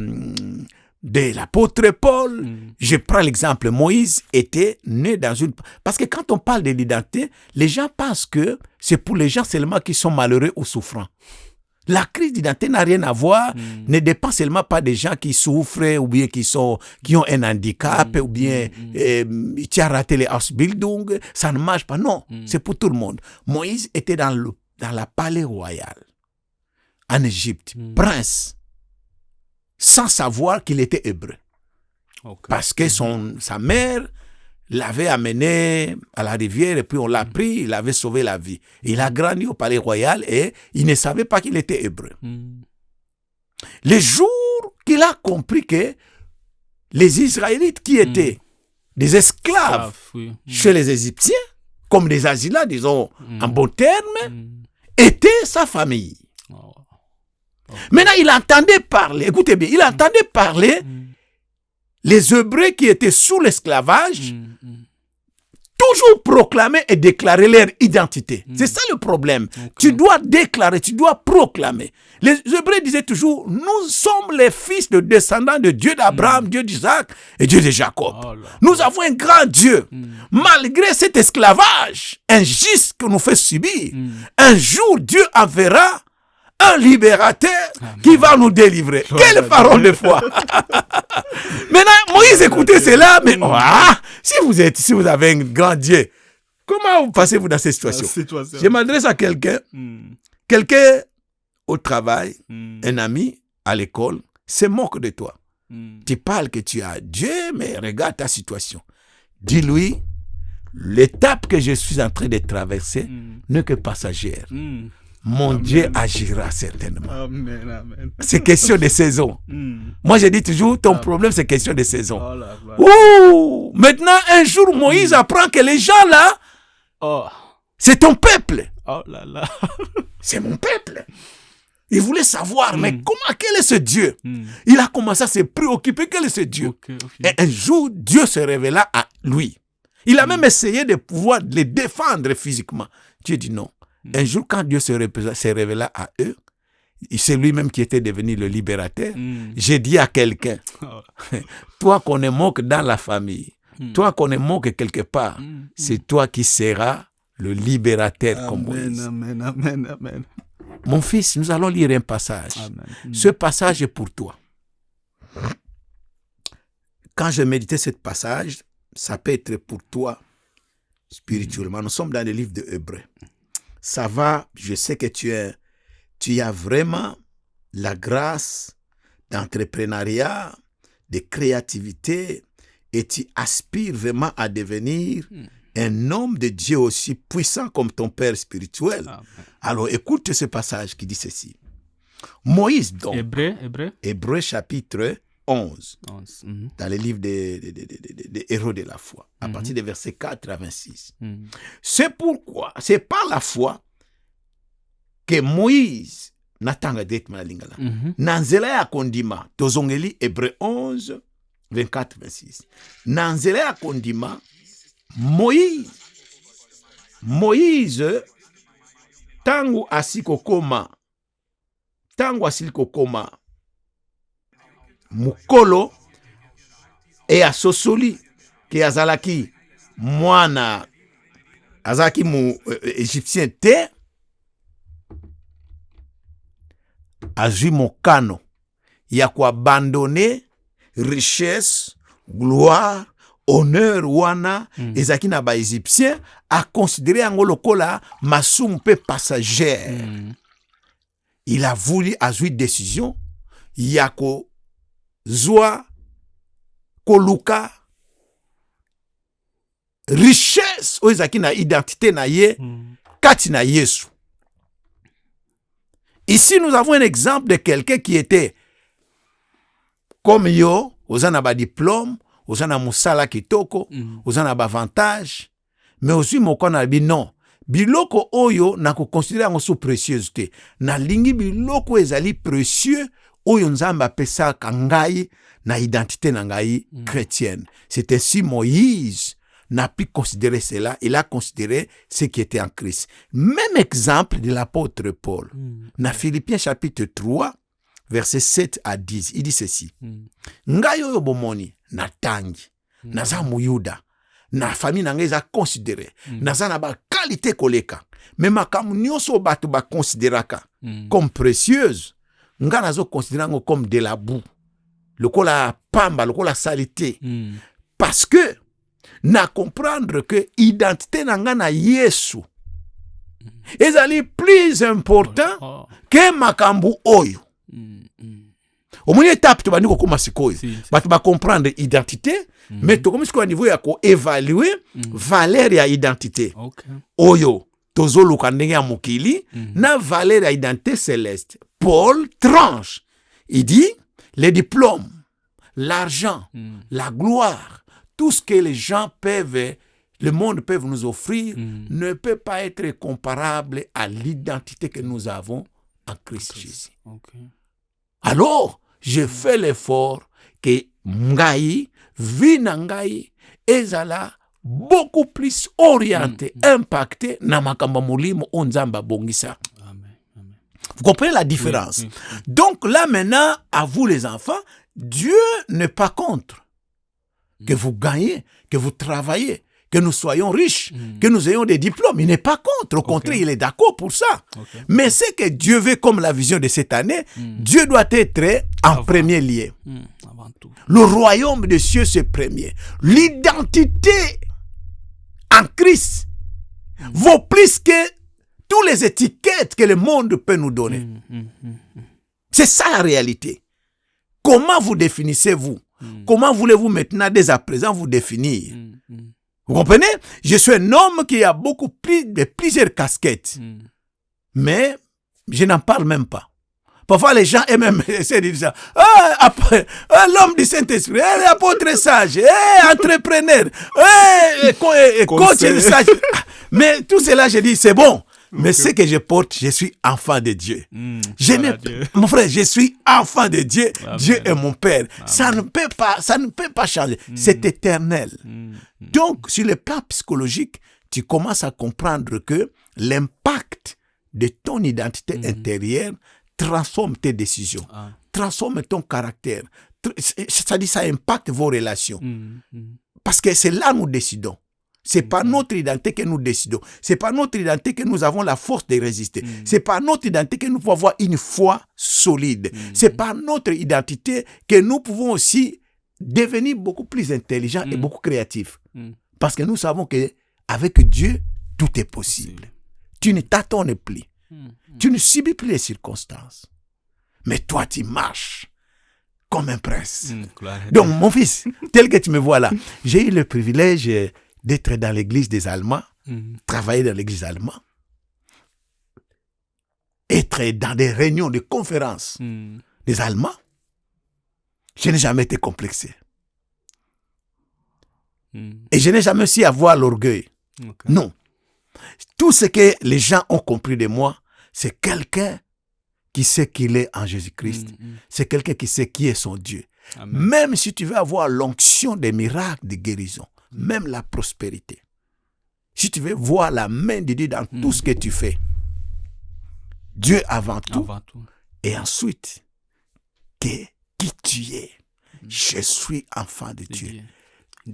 l'apôtre Paul. Je prends l'exemple, Moïse était né dans une... Parce que quand on parle de l'identité, les gens pensent que c'est pour les gens seulement qui sont malheureux ou souffrants. La crise d'identité n'a rien à voir, ne dépend seulement pas des gens qui souffrent ou bien qui ont un handicap ou bien tu as raté les Ausbildung, ça ne marche pas. Non, c'est pour tout le monde. Moïse était dans la palais royal en Égypte, prince, sans savoir qu'il était hébreu. Parce que sa mère l'avait amené à la rivière et puis on l'a pris, il avait sauvé la vie. Il a grandi au palais royal et il ne savait pas qu'il était hébreu. Le jour qu'il a compris que les Israélites qui étaient des esclaves chez les Égyptiens, comme des asilats, disons en bon terme, étaient sa famille. Maintenant, il entendait parler, écoutez bien, il entendait parler les Hébreux qui étaient sous l'esclavage, toujours proclamer et déclarer leur identité. C'est ça le problème. Tu dois déclarer, tu dois proclamer. Les Hébreux disaient toujours, nous sommes les fils de descendants de Dieu d'Abraham, Dieu d'Isaac et Dieu de Jacob. Nous avons un grand Dieu. Malgré cet esclavage injuste que nous fait subir, un jour Dieu enverra un libérateur qui va nous délivrer. Quelle parole de foi! Maintenant, Moïse écoutez cela, mais si vous avez un grand Dieu, comment passez-vous dans cette situation? Je m'adresse à quelqu'un au travail, un ami à l'école, se moque de toi. Tu parles que tu as Dieu, mais regarde ta situation. Dis-lui, l'étape que je suis en train de traverser n'est que passagère. Mon Dieu agira certainement. Amen. C'est question de saison. Moi, je dis toujours, ton problème, c'est question de saison. Maintenant, un jour, Moïse apprend que les gens là, c'est ton peuple. C'est mon peuple. Il voulait savoir, mais quel est ce Dieu? Il a commencé à se préoccuper, quel est ce Dieu? Et un jour, Dieu se révéla à lui. Il a même essayé de pouvoir les défendre physiquement. Dieu dit non. Un jour, quand Dieu se révéla à eux, c'est lui-même qui était devenu le libérateur. J'ai dit à quelqu'un, toi qu'on est moque dans la famille, toi qu'on est moque quelque part, c'est toi qui seras le libérateur comme Moïse. Amen, amen, amen. Mon fils, nous allons lire un passage. Ce passage est pour toi. Quand je méditais ce passage, ça peut être pour toi spirituellement. Nous sommes dans le livre de Hébreux. Ça va, je sais que tu as vraiment la grâce d'entrepreneuriat, de créativité, et tu aspires vraiment à devenir un homme de Dieu aussi puissant comme ton père spirituel. Amen. Alors écoute ce passage qui dit ceci. Moïse donc, Hébreux chapitre 11. Dans le livre des héros de la foi, à partir des versets 4 à 26. C'est pourquoi, c'est par la foi que Moïse natanga directement la lingala. Nanzela ya kondima, tozongeli Hébreux 11, 24, 26. Nanzela ya kondima, Moïse, tangu asikokoma mukolo e asosoli ke azalaki mwana azalaki mu égyptien te azwi mokano ya kuabandone richesse, gloire, honneur wana ezalaki na ba égyptien a considéré yango lokola masumu pe passagère. Il a voulu azwi décision ya ko zwa koluka richesse oyo ezalaki na identité na ye kati na Yesu. Ici nous avons un exemple de quelqu'un qui était comme yo, oza na ba diplôme, oza na musala kitoko, oza na ba avantage, mais aussi moko na bi non. Biloko oyo na ko considérer yango sous précieuse te. Na lingi biloko ezali précieux oyo nzambe apesaka ngai na identité na ngai chrétienne. C'est ainsi Moïse n'a pu considérer cela. Il a considéré ce qui était en Christ. Même exemple de l'apôtre Paul. Na Philippiens chapitre 3, versets 7 à 10. Il dit ceci. Ngai oyo bomoni na tangi, naza muyuda, na famille na ngai za considéré, naza na ba qualité koleka. Mais makamu nyonso bato ba considéraka comme précieuse. Nga nazo considérer comme de la boue, lokola pamba, lokola salité, parce que na comprendre que identité na nga na Yesu ezali plus important que makambu oyo. Omoni étape to bandi ko koma sikoyo bato ba comprendre identité, mais to komi sikoyo niveau ya ko évaluer valeur ya identité oyo tozoluka ndenge ya mokili na valeur ya identité céleste. Paul tranche. Il dit, les diplômes, l'argent, la gloire, tout ce que les gens peuvent, le monde peut nous offrir, ne peut pas être comparable à l'identité que nous avons en Christ Jésus. Alors, je fais l'effort que ngai, vie na ngai, ezala beaucoup plus orienté, impacté na makamba molimo onzamba bongisa. Vous comprenez la différence? Donc là maintenant, à vous les enfants, Dieu n'est pas contre que vous gagnez, que vous travaillez, que nous soyons riches, que nous ayons des diplômes. Il n'est pas contre. Au contraire, il est d'accord pour ça. Mais ce que Dieu veut comme la vision de cette année, Dieu doit être en premier lieu. Avant tout. Le royaume des cieux, c'est premier. L'identité en Christ vaut plus que toutes les étiquettes que le monde peut nous donner. C'est ça la réalité. Comment vous définissez-vous? Comment voulez-vous maintenant, dès à présent, vous définir? Vous comprenez? Je suis un homme qui a beaucoup plus de plusieurs casquettes. Mais je n'en parle même pas. Parfois, les gens eux-mêmes essaient de dire ça. L'homme du Saint-Esprit, l'apôtre sage, entrepreneur, coach sage. Mais tout cela, je dis, c'est bon. Mais ce que je porte, je suis enfant de Dieu. Mon frère, je suis enfant de Dieu. Amen. Dieu est mon Père. Ça ne peut pas changer. C'est éternel. Donc, sur le plan psychologique, tu commences à comprendre que l'impact de ton identité intérieure transforme tes décisions, transforme ton caractère. C'est-à-dire ça impacte vos relations. Parce que c'est là que nous décidons. C'est pas notre identité que nous décidons. C'est pas notre identité que nous avons la force de résister. C'est pas notre identité que nous pouvons avoir une foi solide. C'est pas notre identité que nous pouvons aussi devenir beaucoup plus intelligents et beaucoup créatifs. Parce que nous savons que avec Dieu, tout est possible. Tu ne t'attends plus. Tu ne subis plus les circonstances. Mais toi, tu marches comme un prince. Donc, mon fils, tel que tu me vois là, j'ai eu le privilège d'être dans l'église des Allemands, travailler dans l'église allemande, être dans des réunions, des conférences des Allemands. Je n'ai jamais été complexé. Et je n'ai jamais aussi avoir l'orgueil. Non. Tout ce que les gens ont compris de moi, c'est quelqu'un qui sait qu'il est en Jésus-Christ. C'est quelqu'un qui sait qui est son Dieu. Amen. Même si tu veux avoir l'onction des miracles de guérison, même la prospérité, si tu veux voir la main de Dieu dans tout ce que tu fais, Dieu avant tout. Et ensuite, qui tu es. Je suis enfant de Dieu.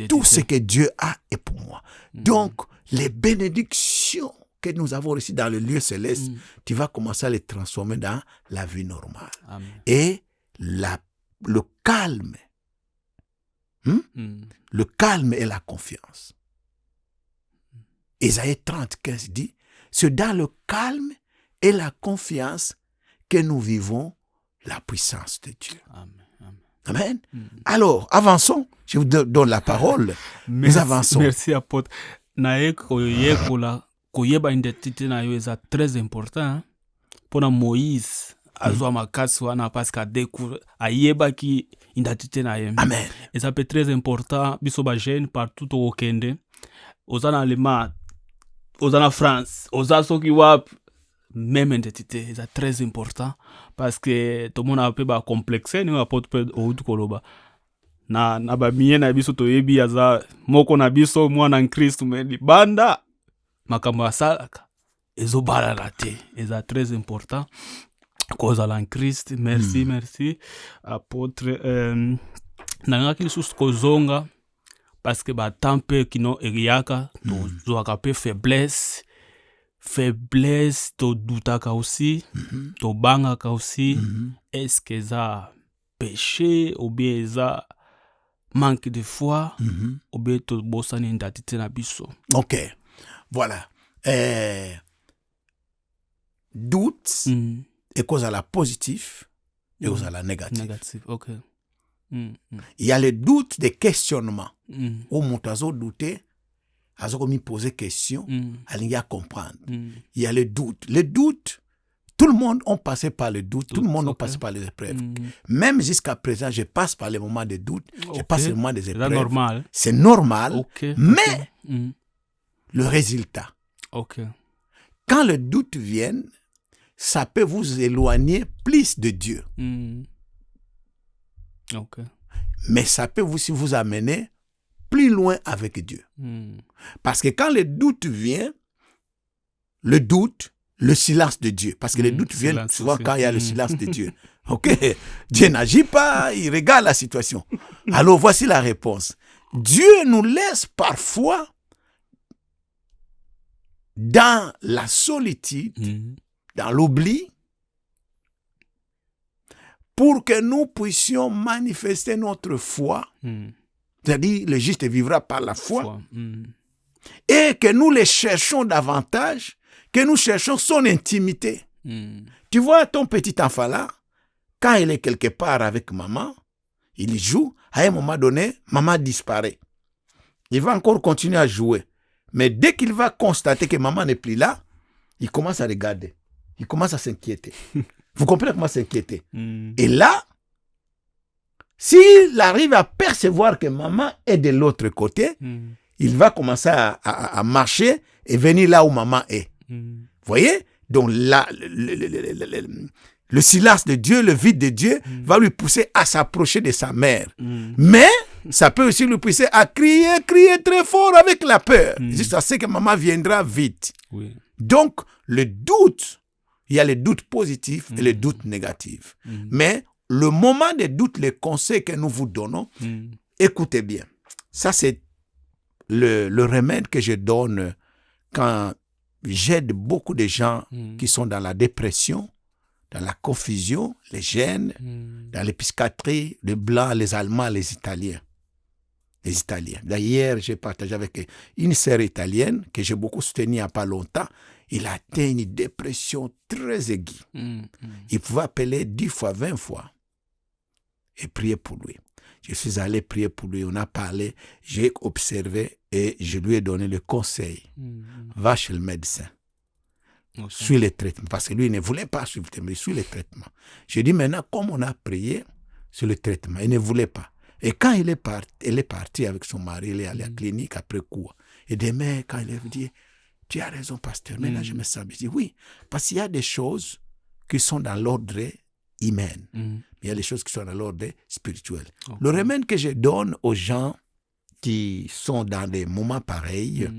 Tout ce que Dieu a est pour moi. Donc, les bénédictions que nous avons reçues dans le lieu céleste, tu vas commencer à les transformer dans la vie normale. Amen. Et le calme, le calme et la confiance. Ésaïe 30:15 dit, c'est dans le calme et la confiance que nous vivons la puissance de Dieu. Amen. Amen. Alors, avançons. Je vous donne la parole. Nous avançons. Merci, apôtre. Nae koyeba identité na yo eza très important. Pona Moïse azwa makasi wana parce que ayeba ki identité na ye. Amen. Et ça peut très important biso ba jeune partout au Kende. Oza na Allemagne, oza na France, oza soki wap même identité, c'est très important parce que tout le monde a peu ba complexé ni apôtre peu au koloba. Na ba miye na biso to yebi aza moko na biso mwana en Christ mais banda makambo asalaka ezobala la te. C'est très important cause à en Christ. Merci apôtre nangaki lisusu kozonga parce que ba tempe kino eriaka to zoaka pe faiblesse to doutaka aussi to bangaka aussi. Est-ce que ça péché ou bien ça manque de foi ou bien to bosani identité na biso? OK. Voilà. Doute est cause à la positive et cause à la négative. OK. Il y a le doute des questionnements. Où mon oiseau douter, a commis poser question, il y a comprendre. Il y a le doute. Le doute, tout le monde a passé par le doute, tout le monde a passé par les épreuves. Même jusqu'à présent, je passe par les moments de doute, je passe les moments des épreuves. C'est normal. C'est normal, mais le résultat. Quand le doute vient, ça peut vous éloigner plus de Dieu. Mais ça peut aussi vous amener plus loin avec Dieu. Parce que quand le doute vient, le silence de Dieu. Parce que le doute vient souvent quand il y a le silence de Dieu. OK? Dieu n'agit pas, il regarde la situation. Alors voici la réponse. Dieu nous laisse parfois dans la solitude, dans l'oubli, pour que nous puissions manifester notre foi. C'est-à-dire, le juste vivra par la foi. Et que nous les cherchons davantage, que nous cherchons son intimité. Tu vois ton petit enfant là, quand il est quelque part avec maman, il joue, à un moment donné, maman disparaît. Il va encore continuer à jouer. Mais dès qu'il va constater que maman n'est plus là, il commence à regarder. Il commence à s'inquiéter. Vous comprenez comment s'inquiéter? Et là, s'il arrive à percevoir que maman est de l'autre côté, il va commencer à marcher et venir là où maman est. Vous voyez? Donc là, le silence de Dieu, le vide de Dieu va lui pousser à s'approcher de sa mère. Mais Ça peut aussi lui pousser à crier très fort avec la peur. Juste à ce que maman viendra vite. Oui. Donc, le doute, il y a les doutes positifs et les doutes négatifs. Mais le moment des doutes, les conseils que nous vous donnons, écoutez bien. Ça, c'est le remède que je donne quand j'aide beaucoup de gens qui sont dans la dépression, dans la confusion, les jeunes, dans les psychiatries, les Blancs, les Allemands, les Italiens. Les Italiens. D'ailleurs, j'ai partagé avec une sœur italienne que j'ai beaucoup soutenue il n'y a pas longtemps. Il a atteint une dépression très aiguë. Il pouvait appeler 10 fois, 20 fois et prier pour lui. Je suis allé prier pour lui, on a parlé, j'ai observé et je lui ai donné le conseil. Va chez le médecin. Suis les traitements. Parce que lui, il ne voulait pas suivre le traitement, il suit les traitements. J'ai dit maintenant, comme on a prié sur le traitement, il ne voulait pas. Et quand elle est partie avec son mari, elle est allée à la clinique après coup. Et demain, quand elle est dit, tu as raison, pasteur, maintenant je me sens bien. Je dis oui, parce qu'il y a des choses qui sont dans l'ordre humain. Il y a des choses qui sont dans l'ordre spirituel. Le remède que je donne aux gens qui sont dans des moments pareils,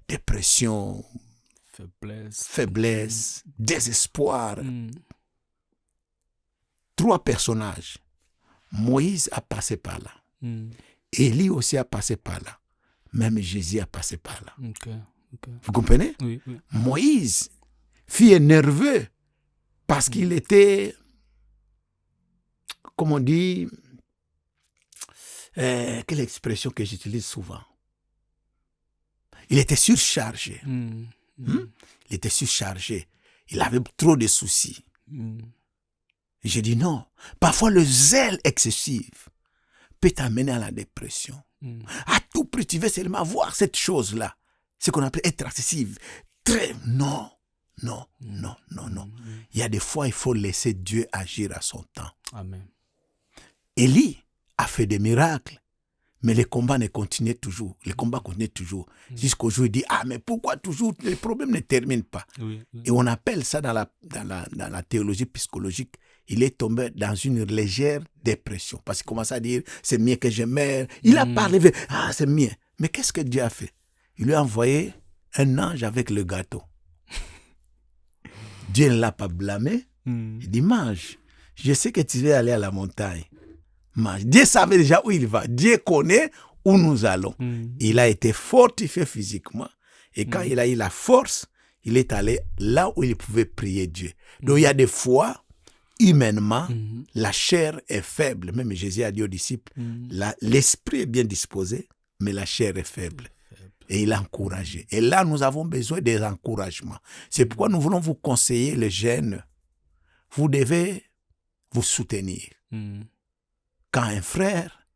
dépression, faiblesse, désespoir. 3 personnages. Moïse a passé par là. Élie aussi a passé par là. Même Jésus a passé par là. Vous comprenez? Oui. Moïse fut nerveux parce qu'il était, comme on dit, quelle expression que j'utilise souvent? Il était surchargé. Il était surchargé. Il avait trop de soucis. J'ai dit non. Parfois, le zèle excessif peut t'amener à la dépression. À tout prix, tu veux seulement voir cette chose-là. Ce qu'on appelle être excessif. Non. Il y a des fois, il faut laisser Dieu agir à son temps. Amen. Élie a fait des miracles. Mais les combats continuaient toujours. Jusqu'au jour où il dit, mais pourquoi toujours les problèmes ne terminent pas? Et on appelle ça dans la théologie psychologique, il est tombé dans une légère dépression. Parce qu'il commence à dire, c'est mieux que je meure. Il a parlé, c'est mieux. Mais qu'est-ce que Dieu a fait? Il lui a envoyé un ange avec le gâteau. Dieu ne l'a pas blâmé. Il dit, mange. Je sais que tu veux aller à la montagne. Mange. Dieu savait déjà où il va. Dieu connaît où nous allons. Il a été fortifié physiquement. Et quand il a eu la force, il est allé là où il pouvait prier Dieu. Donc il y a des fois, humainement, la chair est faible. Même Jésus a dit aux disciples, l'esprit est bien disposé, mais la chair est faible. Et il a encouragé. Et là, nous avons besoin des encouragements. C'est pourquoi nous voulons vous conseiller, les jeunes. Vous devez vous soutenir. Quand un frère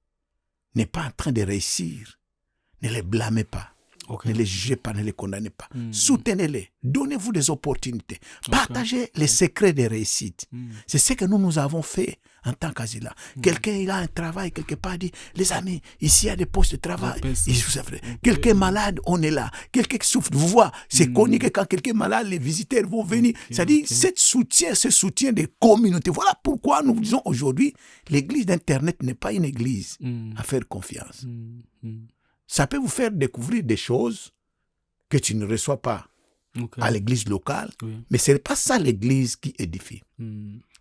n'est pas en train de réussir, ne les blâmez pas. Ne les jugez pas, ne les condamnez pas. Soutenez-les. Donnez-vous des opportunités. Partagez les secrets de réussite. C'est ce que nous avons fait en tant qu'Asila. Quelqu'un, il a un travail quelque part, dit, les amis, ici il y a des postes de travail. Quelqu'un est malade, on est là. Quelqu'un qui souffre, vous voyez, c'est connu que quand quelqu'un est malade, les visiteurs vont venir. C'est-à-dire, ce soutien des communautés. Voilà pourquoi nous disons aujourd'hui, l'église d'Internet n'est pas une église à faire confiance. Ça peut vous faire découvrir des choses que tu ne reçois pas à l'église locale, mais ce n'est pas ça l'église qui édifie.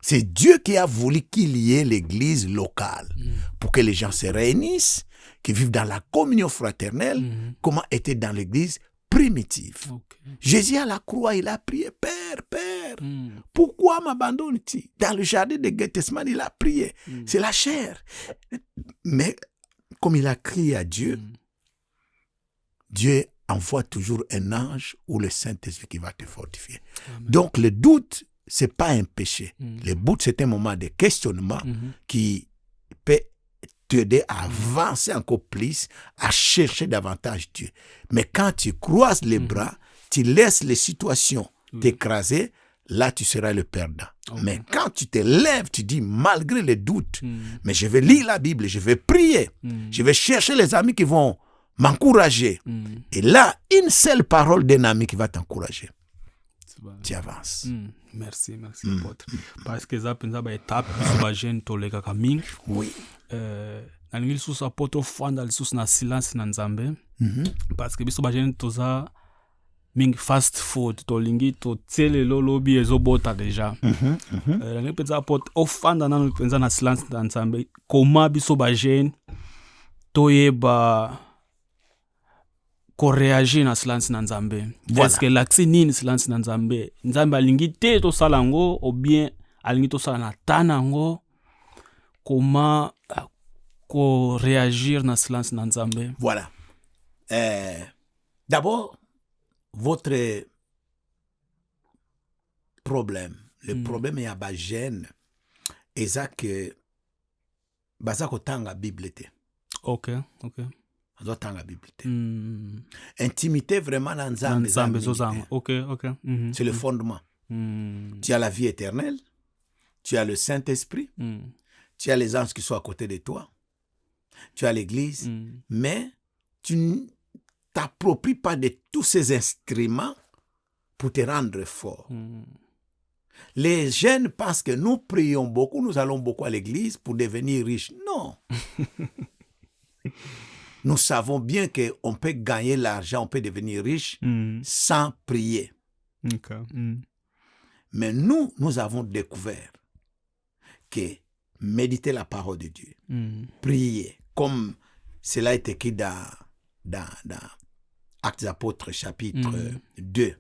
C'est Dieu qui a voulu qu'il y ait l'église locale pour que les gens se réunissent, qui vivent dans la communion fraternelle, comment était dans l'église primitive. Jésus à la croix, il a prié, Père, pourquoi m'abandonnes-tu? Dans le jardin de Gethsemane, il a prié. C'est la chair. Mais comme il a crié à Dieu, Dieu envoie toujours un ange ou le Saint-Esprit qui va te fortifier. Amen. Donc, le doute, ce n'est pas un péché. Le doute, c'est un moment de questionnement qui peut t'aider à avancer encore plus, à chercher davantage Dieu. Mais quand tu croises les bras, tu laisses les situations t'écraser, là, tu seras le perdant. Mais quand tu te lèves, tu dis, malgré les doutes, mais je vais lire la Bible, je vais prier, je vais chercher les amis qui vont m'encourager. Et là, une seule parole d'un ami qui va t'encourager. Tu avances. Merci, apôtre. Parce que ça, étape, sur la jeune, tolega kaming. Oui. nalingi lisusu apote ofanda lisusu na silence na nzambe parce que biso bajene toza mingi fast food tolingi totie lelo lobi ezobota deja nalingi mpenza apote ofanda nano mpenza na silence na nzambe koma biso bajene toyeba koreagir na silence na nzambe parce que l'accès nini silence na nzambe nzambe alingi te tosala yango ou bien alingi tosala na tana yango comment réagir dans silence dans Nzambe. Voilà. D'abord, votre problème, le problème est à la gêne, et ça que ça que la Bible était. Ok. Ça que la Bible était. Intimité vraiment dans Nzambe. Ok. C'est le fondement. Tu as la vie éternelle, tu as le Saint-Esprit, tu as les anges qui sont à côté de toi, tu as l'église, mais tu ne t'appropries pas de tous ces instruments pour te rendre fort. Les jeunes pensent que nous prions beaucoup, nous allons beaucoup à l'église pour devenir riches. Non. Nous savons bien qu'on peut gagner l'argent, on peut devenir riche sans prier. Mais nous avons découvert que méditer la parole de Dieu, prier, comme cela est écrit dans Actes des Apôtres, chapitre 2,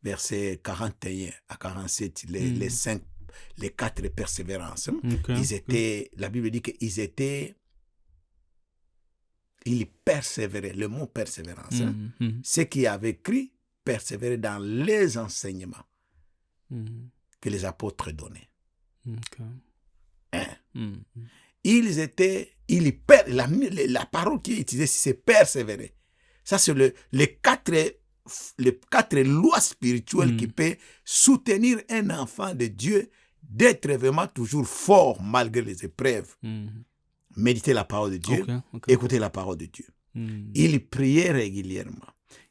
versets 41 à 47, les 4 persévérances. La Bible dit qu'ils persévéraient, le mot persévérance. Ceux qui avaient cru persévérer dans les enseignements que les apôtres donnaient. La parole qui est utilisée, c'est persévérer. Ça, c'est les quatre lois spirituelles qui peuvent soutenir un enfant de Dieu d'être vraiment toujours fort malgré les épreuves. Méditer la parole de Dieu, écouter la parole de Dieu. Ils priaient régulièrement.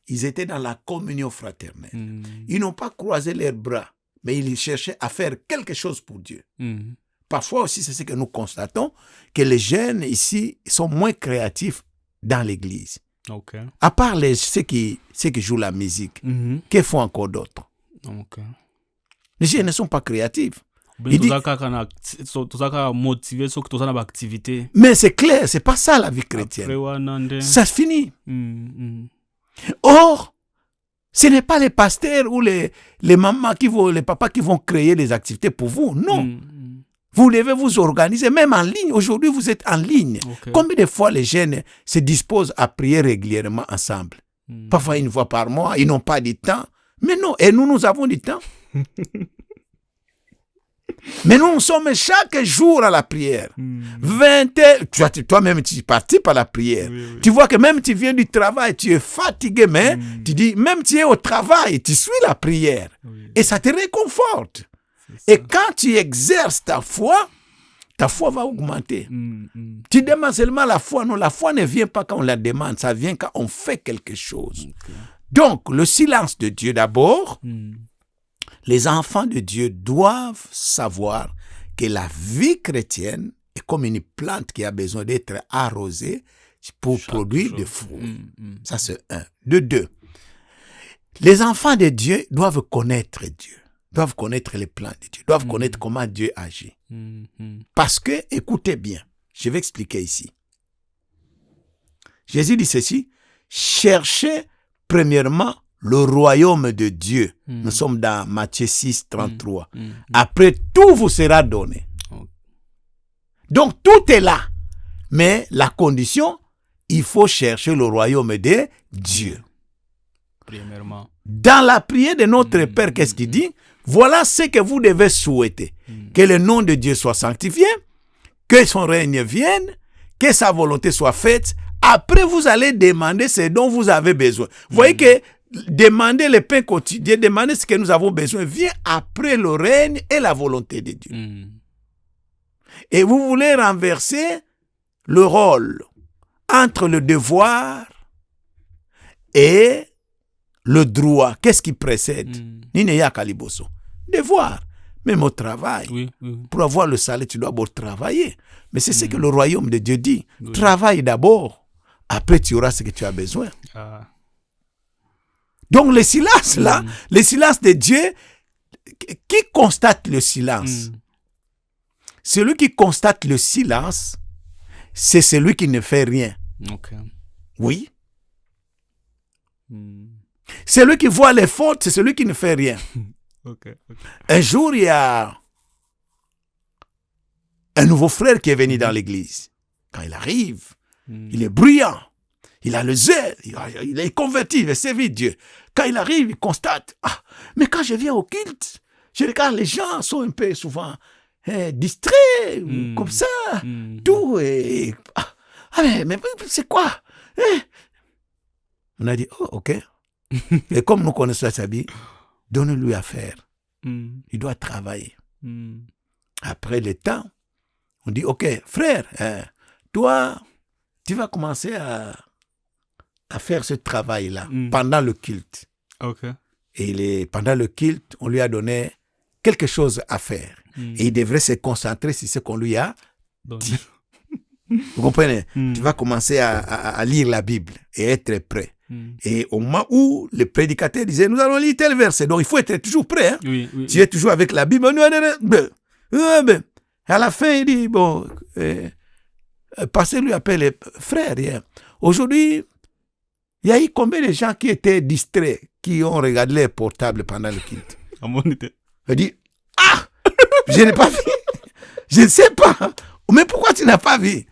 Ils étaient dans la communion fraternelle. Ils n'ont pas croisé leurs bras, mais ils cherchaient à faire quelque chose pour Dieu. Parfois aussi, c'est ce que nous constatons, que les jeunes ici sont moins créatifs dans l'église. À part ceux qui jouent la musique, que font encore d'autres? Les jeunes ne sont pas créatifs. Mais c'est clair, c'est pas ça la vie chrétienne. Ça se finit. Or, ce n'est pas les pasteurs ou les mamans les papas qui vont créer les activités pour vous. Non. Vous devez vous organiser, même en ligne. Aujourd'hui, vous êtes en ligne. Combien de fois les jeunes se disposent à prier régulièrement ensemble? Parfois une fois par mois, ils n'ont pas de temps. Mais non, et nous avons du temps. Mais nous sommes chaque jour à la prière. 20 heures. Toi-même, tu participes à la prière. Oui. Tu vois que même tu viens du travail, tu es fatigué, mais tu dis, même tu es au travail, tu suis la prière. Et ça te réconforte. Et quand tu exerces ta foi va augmenter. Tu demandes seulement la foi. Non, la foi ne vient pas quand on la demande, ça vient quand on fait quelque chose. Donc, le silence de Dieu d'abord. Les enfants de Dieu doivent savoir que la vie chrétienne est comme une plante qui a besoin d'être arrosée pour produire des fruits. Ça, c'est 1. De 2, les enfants de Dieu doivent connaître Dieu, doivent connaître les plans de Dieu, doivent connaître comment Dieu agit. Parce que, écoutez bien, je vais expliquer ici. Jésus dit ceci, cherchez premièrement le royaume de Dieu. Nous sommes dans Matthieu 6, 33. Après, tout vous sera donné. Donc, tout est là. Mais la condition, il faut chercher le royaume de Dieu. Premièrement. Dans la prière de notre Père, qu'est-ce qu'il dit? Voilà ce que vous devez souhaiter. Que le nom de Dieu soit sanctifié, que son règne vienne, que sa volonté soit faite. Après, vous allez demander ce dont vous avez besoin. Vous voyez que demander le pain quotidien, demander ce que nous avons besoin, vient après le règne et la volonté de Dieu. Et vous voulez renverser le rôle entre le devoir et le droit. Qu'est-ce qui précède? Nine ya kaliboso. Devoir. Même au travail. Oui. Pour avoir le salaire, tu dois d'abord travailler. Mais c'est ce que le royaume de Dieu dit. Travaille d'abord. Après, tu auras ce que tu as besoin. Ah. Donc, le silence, là, le silence de Dieu, qui constate le silence? Celui qui constate le silence, c'est celui qui ne fait rien. Ok. Oui. Celui qui voit les fautes, c'est celui qui ne fait rien. Ok. Un jour, il y a un nouveau frère qui est venu dans l'église. Quand il arrive, il est bruyant. Il a le zèle. Il est converti. Il veut servir Dieu. Quand il arrive, il constate. Ah, mais quand je viens au culte, je regarde les gens sont un peu souvent distraits, comme ça. Tout. Mais c'est quoi? On a dit, oh, ok. Et comme nous connaissons sa vie, donne-lui à faire. Il doit travailler. Après le temps, on dit, ok, frère, toi, tu vas commencer à faire ce travail-là pendant le culte. Ok. Et pendant le culte, on lui a donné quelque chose à faire. Et il devrait se concentrer sur ce qu'on lui a dit. Vous comprenez? Tu vas commencer à lire la Bible et être prêt. Et au moment où le prédicateur disait, nous allons lire tel verset, donc il faut être toujours prêt. Hein? Oui. Tu es toujours avec la Bible. À la fin, il dit, bon, pasteur lui appelle frère hier. Aujourd'hui, il y a eu combien de gens qui étaient distraits, qui ont regardé les portables pendant le culte? Il dit, ah, je n'ai pas vu. Je ne sais pas. Mais pourquoi tu n'as pas vu?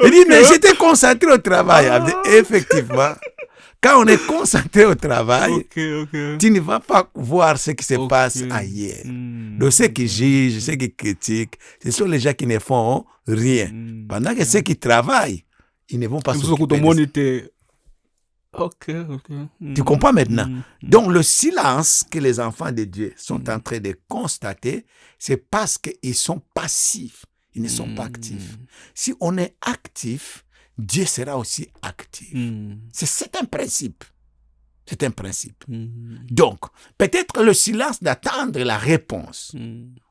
Il dit, mais j'étais concentré au travail. Effectivement, quand on est concentré au travail, tu ne vas pas voir ce qui se passe ailleurs. Donc ceux qui jugent, ceux qui critiquent, ce sont les gens qui ne font rien. Pendant que ceux qui travaillent, ils ne vont pas s'occuper de ça. Ok. Tu comprends maintenant? Donc le silence que les enfants de Dieu sont en train de constater, c'est parce qu'ils sont passifs. Ils ne sont pas actifs. Si on est actif, Dieu sera aussi actif. C'est un principe. C'est un principe. Donc, peut-être le silence d'attendre la réponse.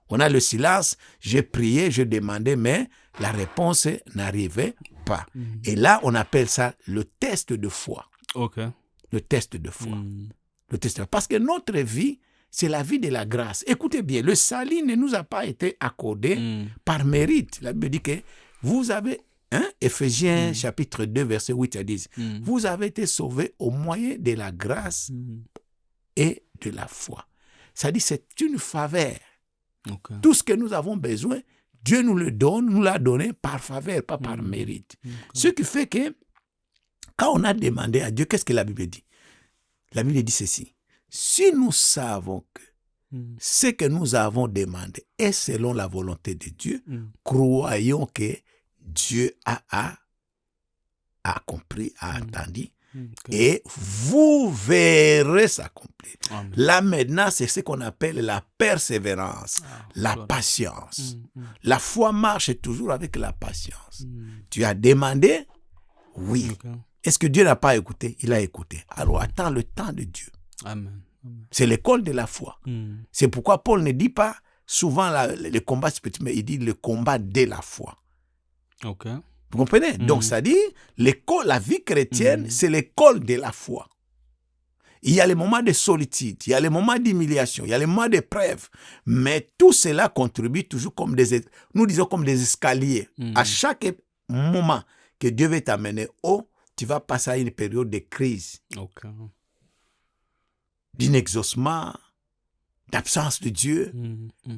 On a le silence, j'ai prié, je demandais, mais la réponse n'arrivait pas. Et là, on appelle ça le test de foi. Ok. Le test de foi. Le test de foi. Parce que notre vie, c'est la vie de la grâce. Écoutez bien, le salut ne nous a pas été accordé par mérite. La Bible dit que vous avez, Éphésiens chapitre 2, verset 8 à 10, vous avez été sauvés au moyen de la grâce et de la foi. Ça dit, c'est une faveur. Okay. Tout ce que nous avons besoin, Dieu nous le donne, nous l'a donné par faveur, pas par mérite. Okay. Ce qui fait que, quand on a demandé à Dieu, qu'est-ce que la Bible dit? La Bible dit ceci. Si nous savons que ce que nous avons demandé est selon la volonté de Dieu, croyons que Dieu a compris, a entendu, et vous verrez s'accomplir. Là maintenant, c'est ce qu'on appelle la persévérance, la patience. La foi marche toujours avec la patience. Tu as demandé? Oui. Okay. Est-ce que Dieu n'a pas écouté? Il a écouté. Alors attends le temps de Dieu. Amen. C'est l'école de la foi. C'est pourquoi Paul ne dit pas souvent le combat spirituel, mais il dit le combat de la foi. Okay. Vous comprenez? Donc ça dit, la vie chrétienne, c'est l'école de la foi. Il y a les moments de solitude, il y a les moments d'humiliation, il y a les moments d'épreuve, mais tout cela contribue toujours comme nous disons comme des escaliers. À chaque moment que Dieu veut t'amener haut, tu vas passer à une période de crise. Okay. D'inexaucement, d'absence de Dieu.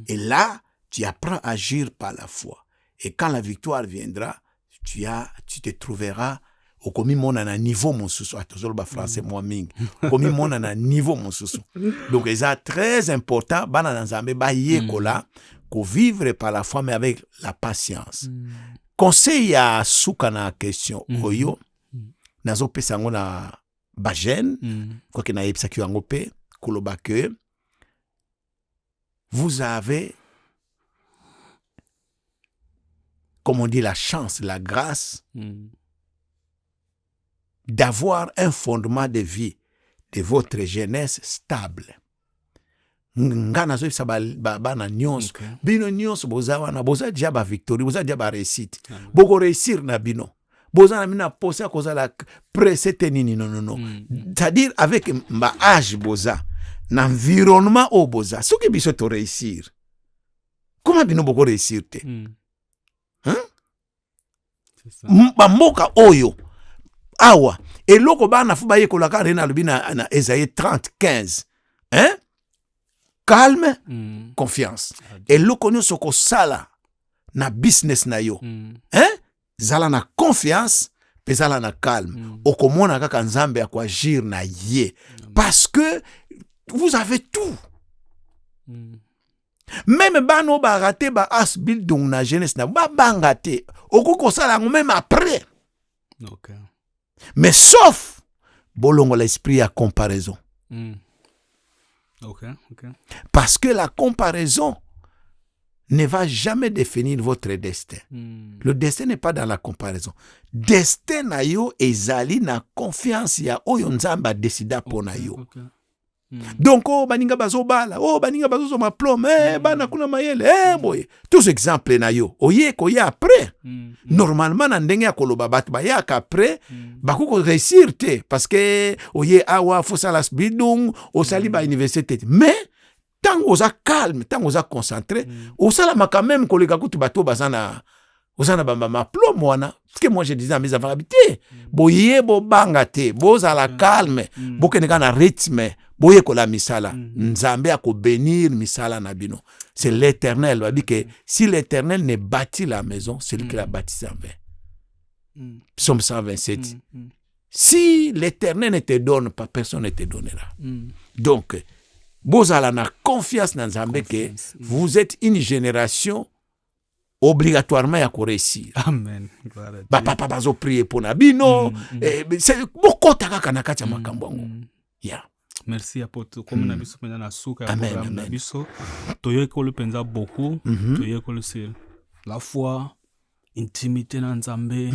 Et là, tu apprends à agir par la foi. Et quand la victoire viendra, tu te trouveras au komi mona na niveau mon sous atozoloba français moi ming komi mona na niveau mon sous. Donc c'est très important bana nzambe ba yekola ko vivre par la foi mais avec la patience. Conseil ya suka na question oyo nazo pesa ngo na bajen quoi que na yebisa ki yango pe koloba que vous avez, comme on dit, la chance, la grâce d'avoir un fondement de vie de votre jeunesse stable. nga nazoyebisa bana nyonso bino nyonso boza wana boza dia bavictorie boza dia baréussite bokoréussir na bino boza na bino na posa kozala presete nini non c'est-à-dire avec baage boza na environnement oyo boza soki biso toréussir comment bino bokoréussir te bamboka oyo awa eloko bana fu bayekolaka nde nalobi na Esaïe 30:15 calme confiance eloko nyonso kosala na business na yo zala na confiance mpe zala na calme okomona kaka nzambe akoagir na ye parce que vous avez tout même bano barate ba as bildung na jeunesse na babanga te okoki kosala yango même après mais sauf bolongo l'esprit ya comparaison parce que la comparaison ne va jamais définir votre destin. Le destin n'est pas dans la comparaison. Destin na yo ezali na confiance ya oyo nzamba décida pour na yo. Donc baninga bazobala, baninga bazosoma plombe, bana kuna mayele, boye. Tous exemples na yo. Oye koya après. Normalement na ndenge ya koloba bat ba ya après, bakuko réussir te parce que oye awa faut sala bidung, osali ba université. Mais tant oza calme, tant oza concentré, osala ma quand même koleka kutu bato bazana osana bamba ma plombe wana. Ce que moi je disais à mes enfants habité, boye bo banga te, bozala calme, bokeneka na rythme. Boye kola misala, nzambe ako bénir misala na bino. C'est l'Éternel. On dit que si l'Éternel ne bâtit la maison, c'est lui qui l'a bâti en vain. Psaume 127. Si l'Éternel ne te donne pas, personne ne te donnera. Donc, bozala na confiance dans nzambe que vous êtes une génération obligatoirement ya réussir. Amen. Papa bazo prier pour na bino. C'est bokota kaka na kati ya makambo ngo. Yeah. Merci apôtre comme na biso pena na suka ya programme na biso toyekoli penza beaucoup toyekoli sur la foi intimité na nzambe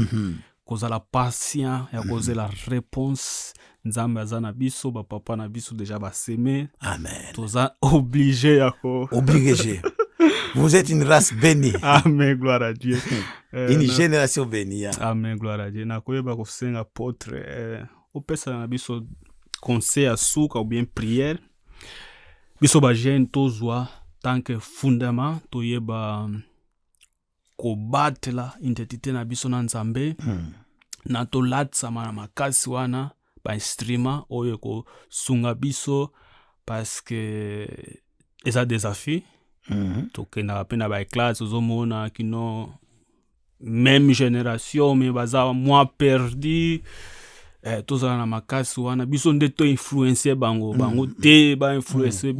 kozala patient ya kozela réponse nzambe aza na biso bapapa na biso déjà baseme amen toza obligé ya ko obligé. Vous êtes une race bénie. Amen, gloire à Dieu. Une génération bénie. Amen, gloire à Dieu. Na koyeba ko senga apôtre opesa na biso conseil à souka ou bien prière biso ba jeune tozwa tant que fondament toyeba ko batela identité na biso na nzambe na to latsama na makasi wana ba instrument oyo ko sunga biso parce que eza des défis tokenda pena ba classe ozomona kino même génération mais baza moins perdu tozala na makasi wana biso nde to influencer bango te ba influencer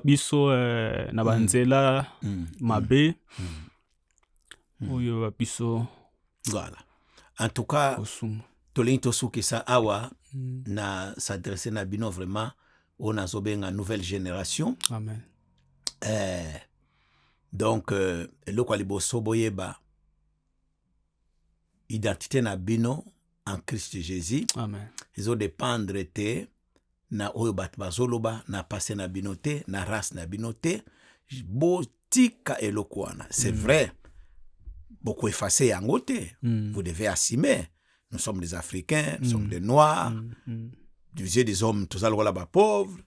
biso na banzela mabe oyo biso voilà. En tout cas tolinto sukisa awa na s'adresser na bino vraiment on a zobenga nouvelle génération. Amen. Donc eloko aliboso boyeba identité na bino en Christ Jésus. Amen. Ils ont dépendre te na oyo bat bazoloba na passé na binote na race na binote botika elokwana. C'est vrai. Beaucoup effacé yango te. Vous devez assumer. Nous sommes des Africains, nous sommes des Noirs. Du yeux des hommes tous alors là-bas pauvres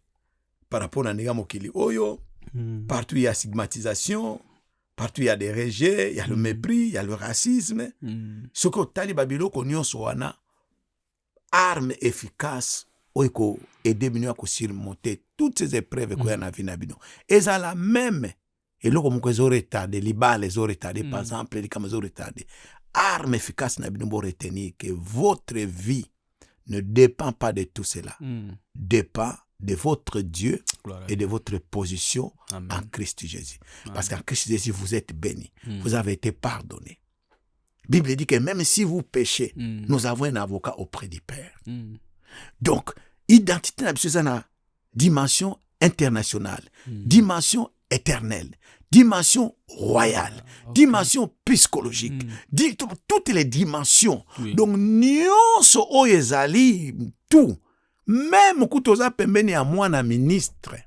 par rapport à nega mokili oyo. Partout il y a stigmatisation. Partout il y a des rejets, il y a le mépris, il y a le racisme. Ce que tali babilo konyo soana arme efficace oiko aider bino à surmonter toutes ces épreuves que na vie na bino. Et ça la même et là comme les retardé, les balles les retardé par exemple, les caméras retardé. Arme efficace na bino pour retenir que votre vie ne dépend pas de tout cela. Dépend de votre Dieu et de votre position en Christ Jésus. Parce qu'en Christ Jésus, vous êtes bénis. Vous avez été pardonnés. La Bible dit que même si vous péchez, nous avons un avocat auprès du Père. Donc, identité c'est une dimension internationale, dimension éternelle, dimension royale, dimension psychologique, toutes les dimensions. Donc, nyonso oyezali tout. Même kutoza pembeni ya mwana ministre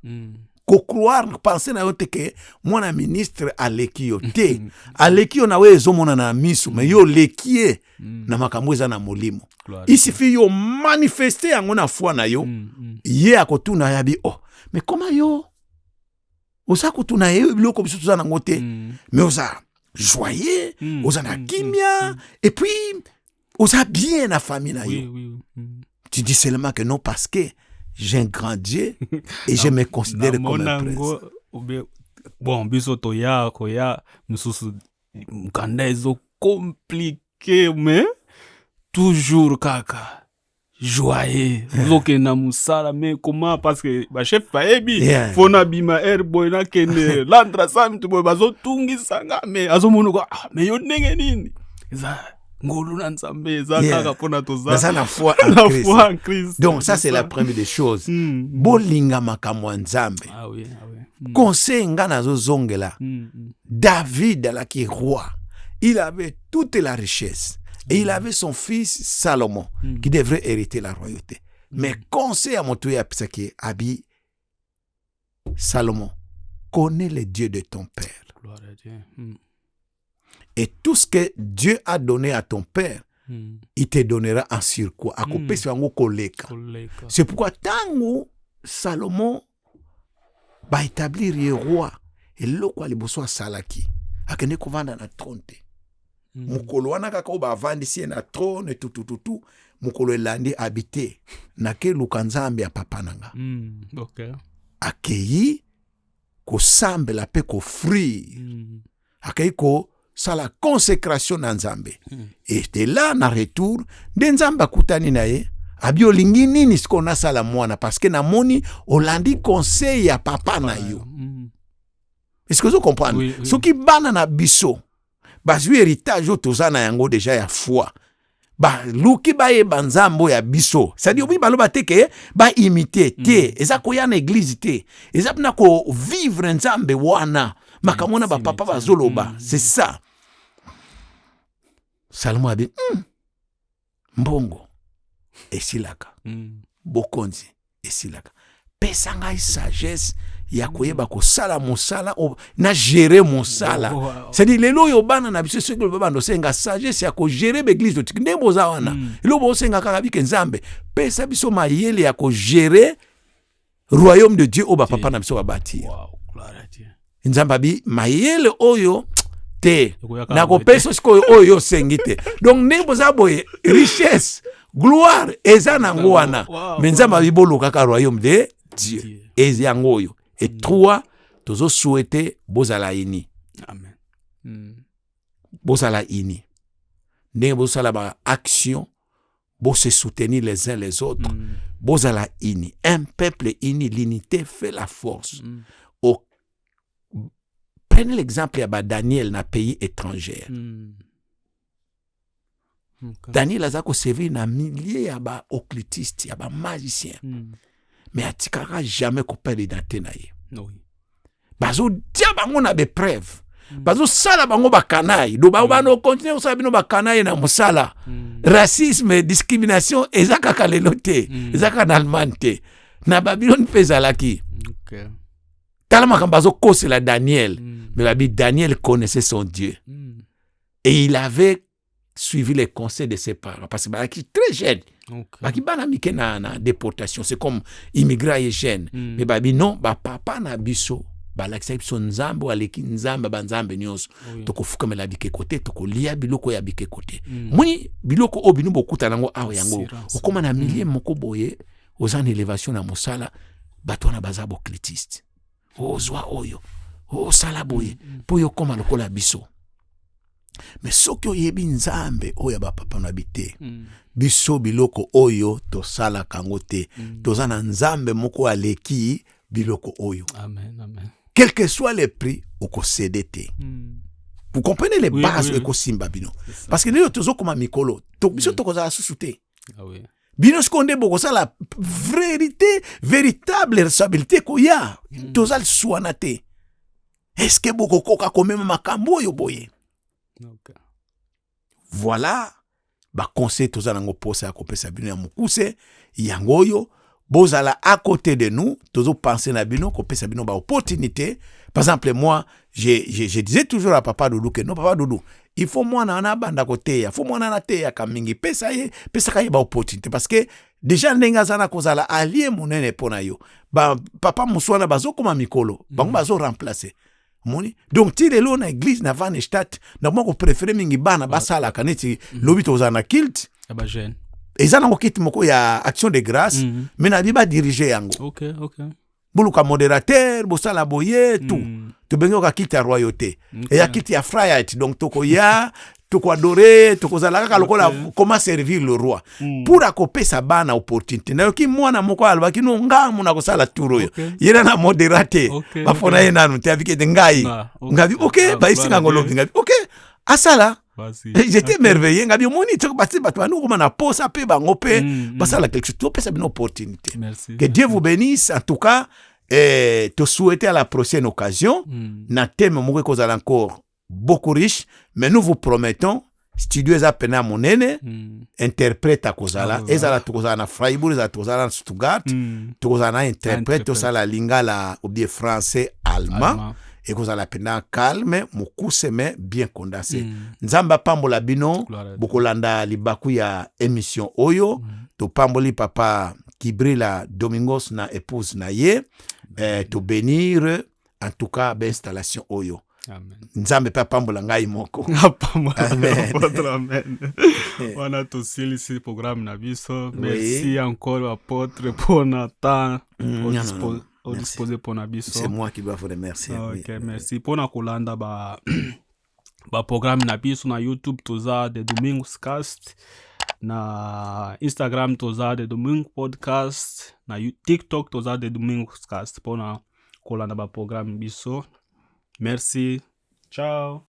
Croire penser na yo te ke mwana ministre aleki yo te. Aleki yo na we ezomona na misu, mais yo lekie na makambo eza na molimo. Il suffit yo manifester yango na foi na yo. Ye akotuna yabi mais comment yo oza kotuna ye biloko biso toza nango te. Mais oza joyeux, oza na kimia et puis oza bien na famille na yo. Tu dis seulement que non parce que j'ai un grand Dieu et je me considère comme un prince. Bon, biso toya koya mususu mkanda ezo compliqué mais toujours kaka joyeux loke na musala mais comment parce que ba chef baebi fona bima boy na kene landra sam tu boy bazo tungi sanga mais azomono ko mais yo ndenge nini za ngolu na nzambe za kaka pona toza ça la foi en Christ. Donc ça c'est la première des choses. Bolinga makamwa nzambe. Ah oui. Conseil nga nazo zongela. David alaki roi. Il avait toute la richesse. Et il avait son fils Salomon qui devrait hériter la royauté. Mais conseil à Motoya Psaki Abi Salomon, connais le Dieu de ton père. Gloire à Dieu. Et tout ce que Dieu a donné à ton père, il te donnera en surcroît. C'est pourquoi tango Salomon va établir le roi et le roi le bosso salaki. Akene kovanda na trône. Mukolo wana kaka ba vandi si na trône tout mukolo elandi habité na ke lukanzambi ya papa nanga. Okay. Akeyi ko sambela pe ko free. Akeyi ko sala consécration na nzambe. Et de là na retour de nzamba kutani na ye abi olingi nini sikona sala mwana parce que na moni olandi conseil ya papa na yo. Est-ce que vous comprenez? Ce qui bana na biso bazwi héritage tozana yango déjà ya foi. Ba luki ba ye banzambo ya biso. C'est-à-dire oui baloba te ke ba imiter te. Eza ko ya na église te. Eza na ko vivre nzambe wana. Makamona ba papa bazoloba. C'est ça. Salomon a dit mbongo esilaka. Bokonzi esilaka. Pesa ngai sagesse ya koyeba ko sala mosala na gérer mosala. C'est-à-dire lelo yo bana na biso se ko bando senga sagesse ya ko gérer l'église de ndembo za wana. Lo bo senga kaka bike nzambe. Pesa biso mayele ya ko gérer royaume de Dieu oba papa na biso ba bâtir. Wow, gloire à Dieu. Nzamba bi mayele oyo te na ko pesa siko oyo sengite. Donc ndembo za boye richesse, gloire eza na ngwana. Mais nzamba bi bolo kaka royaume de Dieu. Eza yango oyo. Et trois, tozo souhaiter bozala ini. Amen. Bozala ini. Ne bozala ba action, bo se soutenir les uns les autres. Bozala ini. Un peuple ini, l'unité fait la force. Prenez l'exemple ya Daniel na pays étranger. Daniel azako servir na milliers ya ba occultistes, ya ba magiciens. Mais atikara jamais ko perdre l'identité na ye. Oui. Bazo dia bango na be preuve. Bazo sala bango ba kanai. Do ba no continuer so bino ba kanai na musala. Racisme, discrimination ezaka kalelote. Ezaka na Allemagne. Na Babylone pezalaki. Okay. Talama kambazo kose la Daniel. Mais babi Daniel connaissait son Dieu. Et il avait suivi les conseils de ses parents parce que qui très jeune. Baki bana mike na déportation, c'est comme immigré jeune. Mais babi non, ba papa na biso, ba lakisa biso nzambe aleki nzambe banzambe nyonso. Toko fukamela bike côté, toko lia biloko ya bike côté. Moni biloko obinu bokuta nango awa yango. Okoma na millier moko boye, ozana élévation na mosala, batona bazabo clétiste. Ozwa oyo. Sala boye, po yo koma lokola biso. Mais soki oyebi nzambe oyo ba papa na bité. Biso biloko oyo to sala kango te. Toza na nzambe moko aleki biloko oyo. Amen, amen. Quel que soit le prix, oko céder te. Vous comprenez les bases eko simba bino. Parce que nous tozo koma mikolo. To biso to koza susute. Ah oui. Bino skonde boko ça la vérité, véritable responsabilité ko ya. Toza le suana te. Est-ce que boko koka komema makambo yo boye? Okay. Voilà ba conseil toza nango posa ya kopesa bino ya mukuse yango yo bozala à côté de nous toujours penser na bino ko pesa bino ba opportunité. Par exemple moi je disais toujours à papa Doudou que non papa Doudou il faut moi na banda côté il faut moi na te ya kamingi pesa ka ba opportunité parce que déjà ndenga zana kozala allié monene pona yo ba papa muswana bazo koma mikolo bango bazo remplacer moni donc ti lelo na église na Van Stadt na moko préférer mingi bana basala kaneti lobi tozana kilt ba jeune ezana ngo kit moko ya action de grâce mais na biba diriger yango OK buluka modérateur bosala boye tout to bengo ka kit ya royauté et ya kit ya frayat donc toko ya toko adorer toko zala kaka lokola comment servir le roi pour akopesa bana opportunité na yoki mwana moko alba kino ngamu na kosala turo yo yera na modérateur bafona yena no te avike de ngai ngabi OK ba isinga ngolobi ngabi OK asala j'étais merveilleux ngabi moni toko bati batu banu koma na posa pe bango pe basala quelque chose to pesa bino opportunité. Merci. Que Dieu vous bénisse en tout cas te souhaiter à la prochaine occasion na thème moko kozala encore beaucoup riche mais nous vous promettons studio eza pena monene interprète à kozala ezala tokozala na Freiburg ezala tokozala na Stuttgart tokozala na interprète tosala lingala ou bien français allemand et kozala pena calme mokuse mais bien condensé nzamba pambola bino bokolanda libaku ya émission oyo to pamboli papa Kibrila Domingos na épouse na ye to bénir en tout cas ba installation oyo. Amen. Nzambe pa pambola ngai moko. Amen. Wana tosilisi programme na biso. Merci encore apôtre pour notre temps au disposé pour na biso. C'est moi qui dois vous remercier. OK, merci pour na kolanda ba programme na biso na YouTube toza de Domingos Cast, na Instagram toza de Domingos Podcast, na TikTok toza de Domingos Cast pour na kolanda ba programme biso. Merci. Ciao.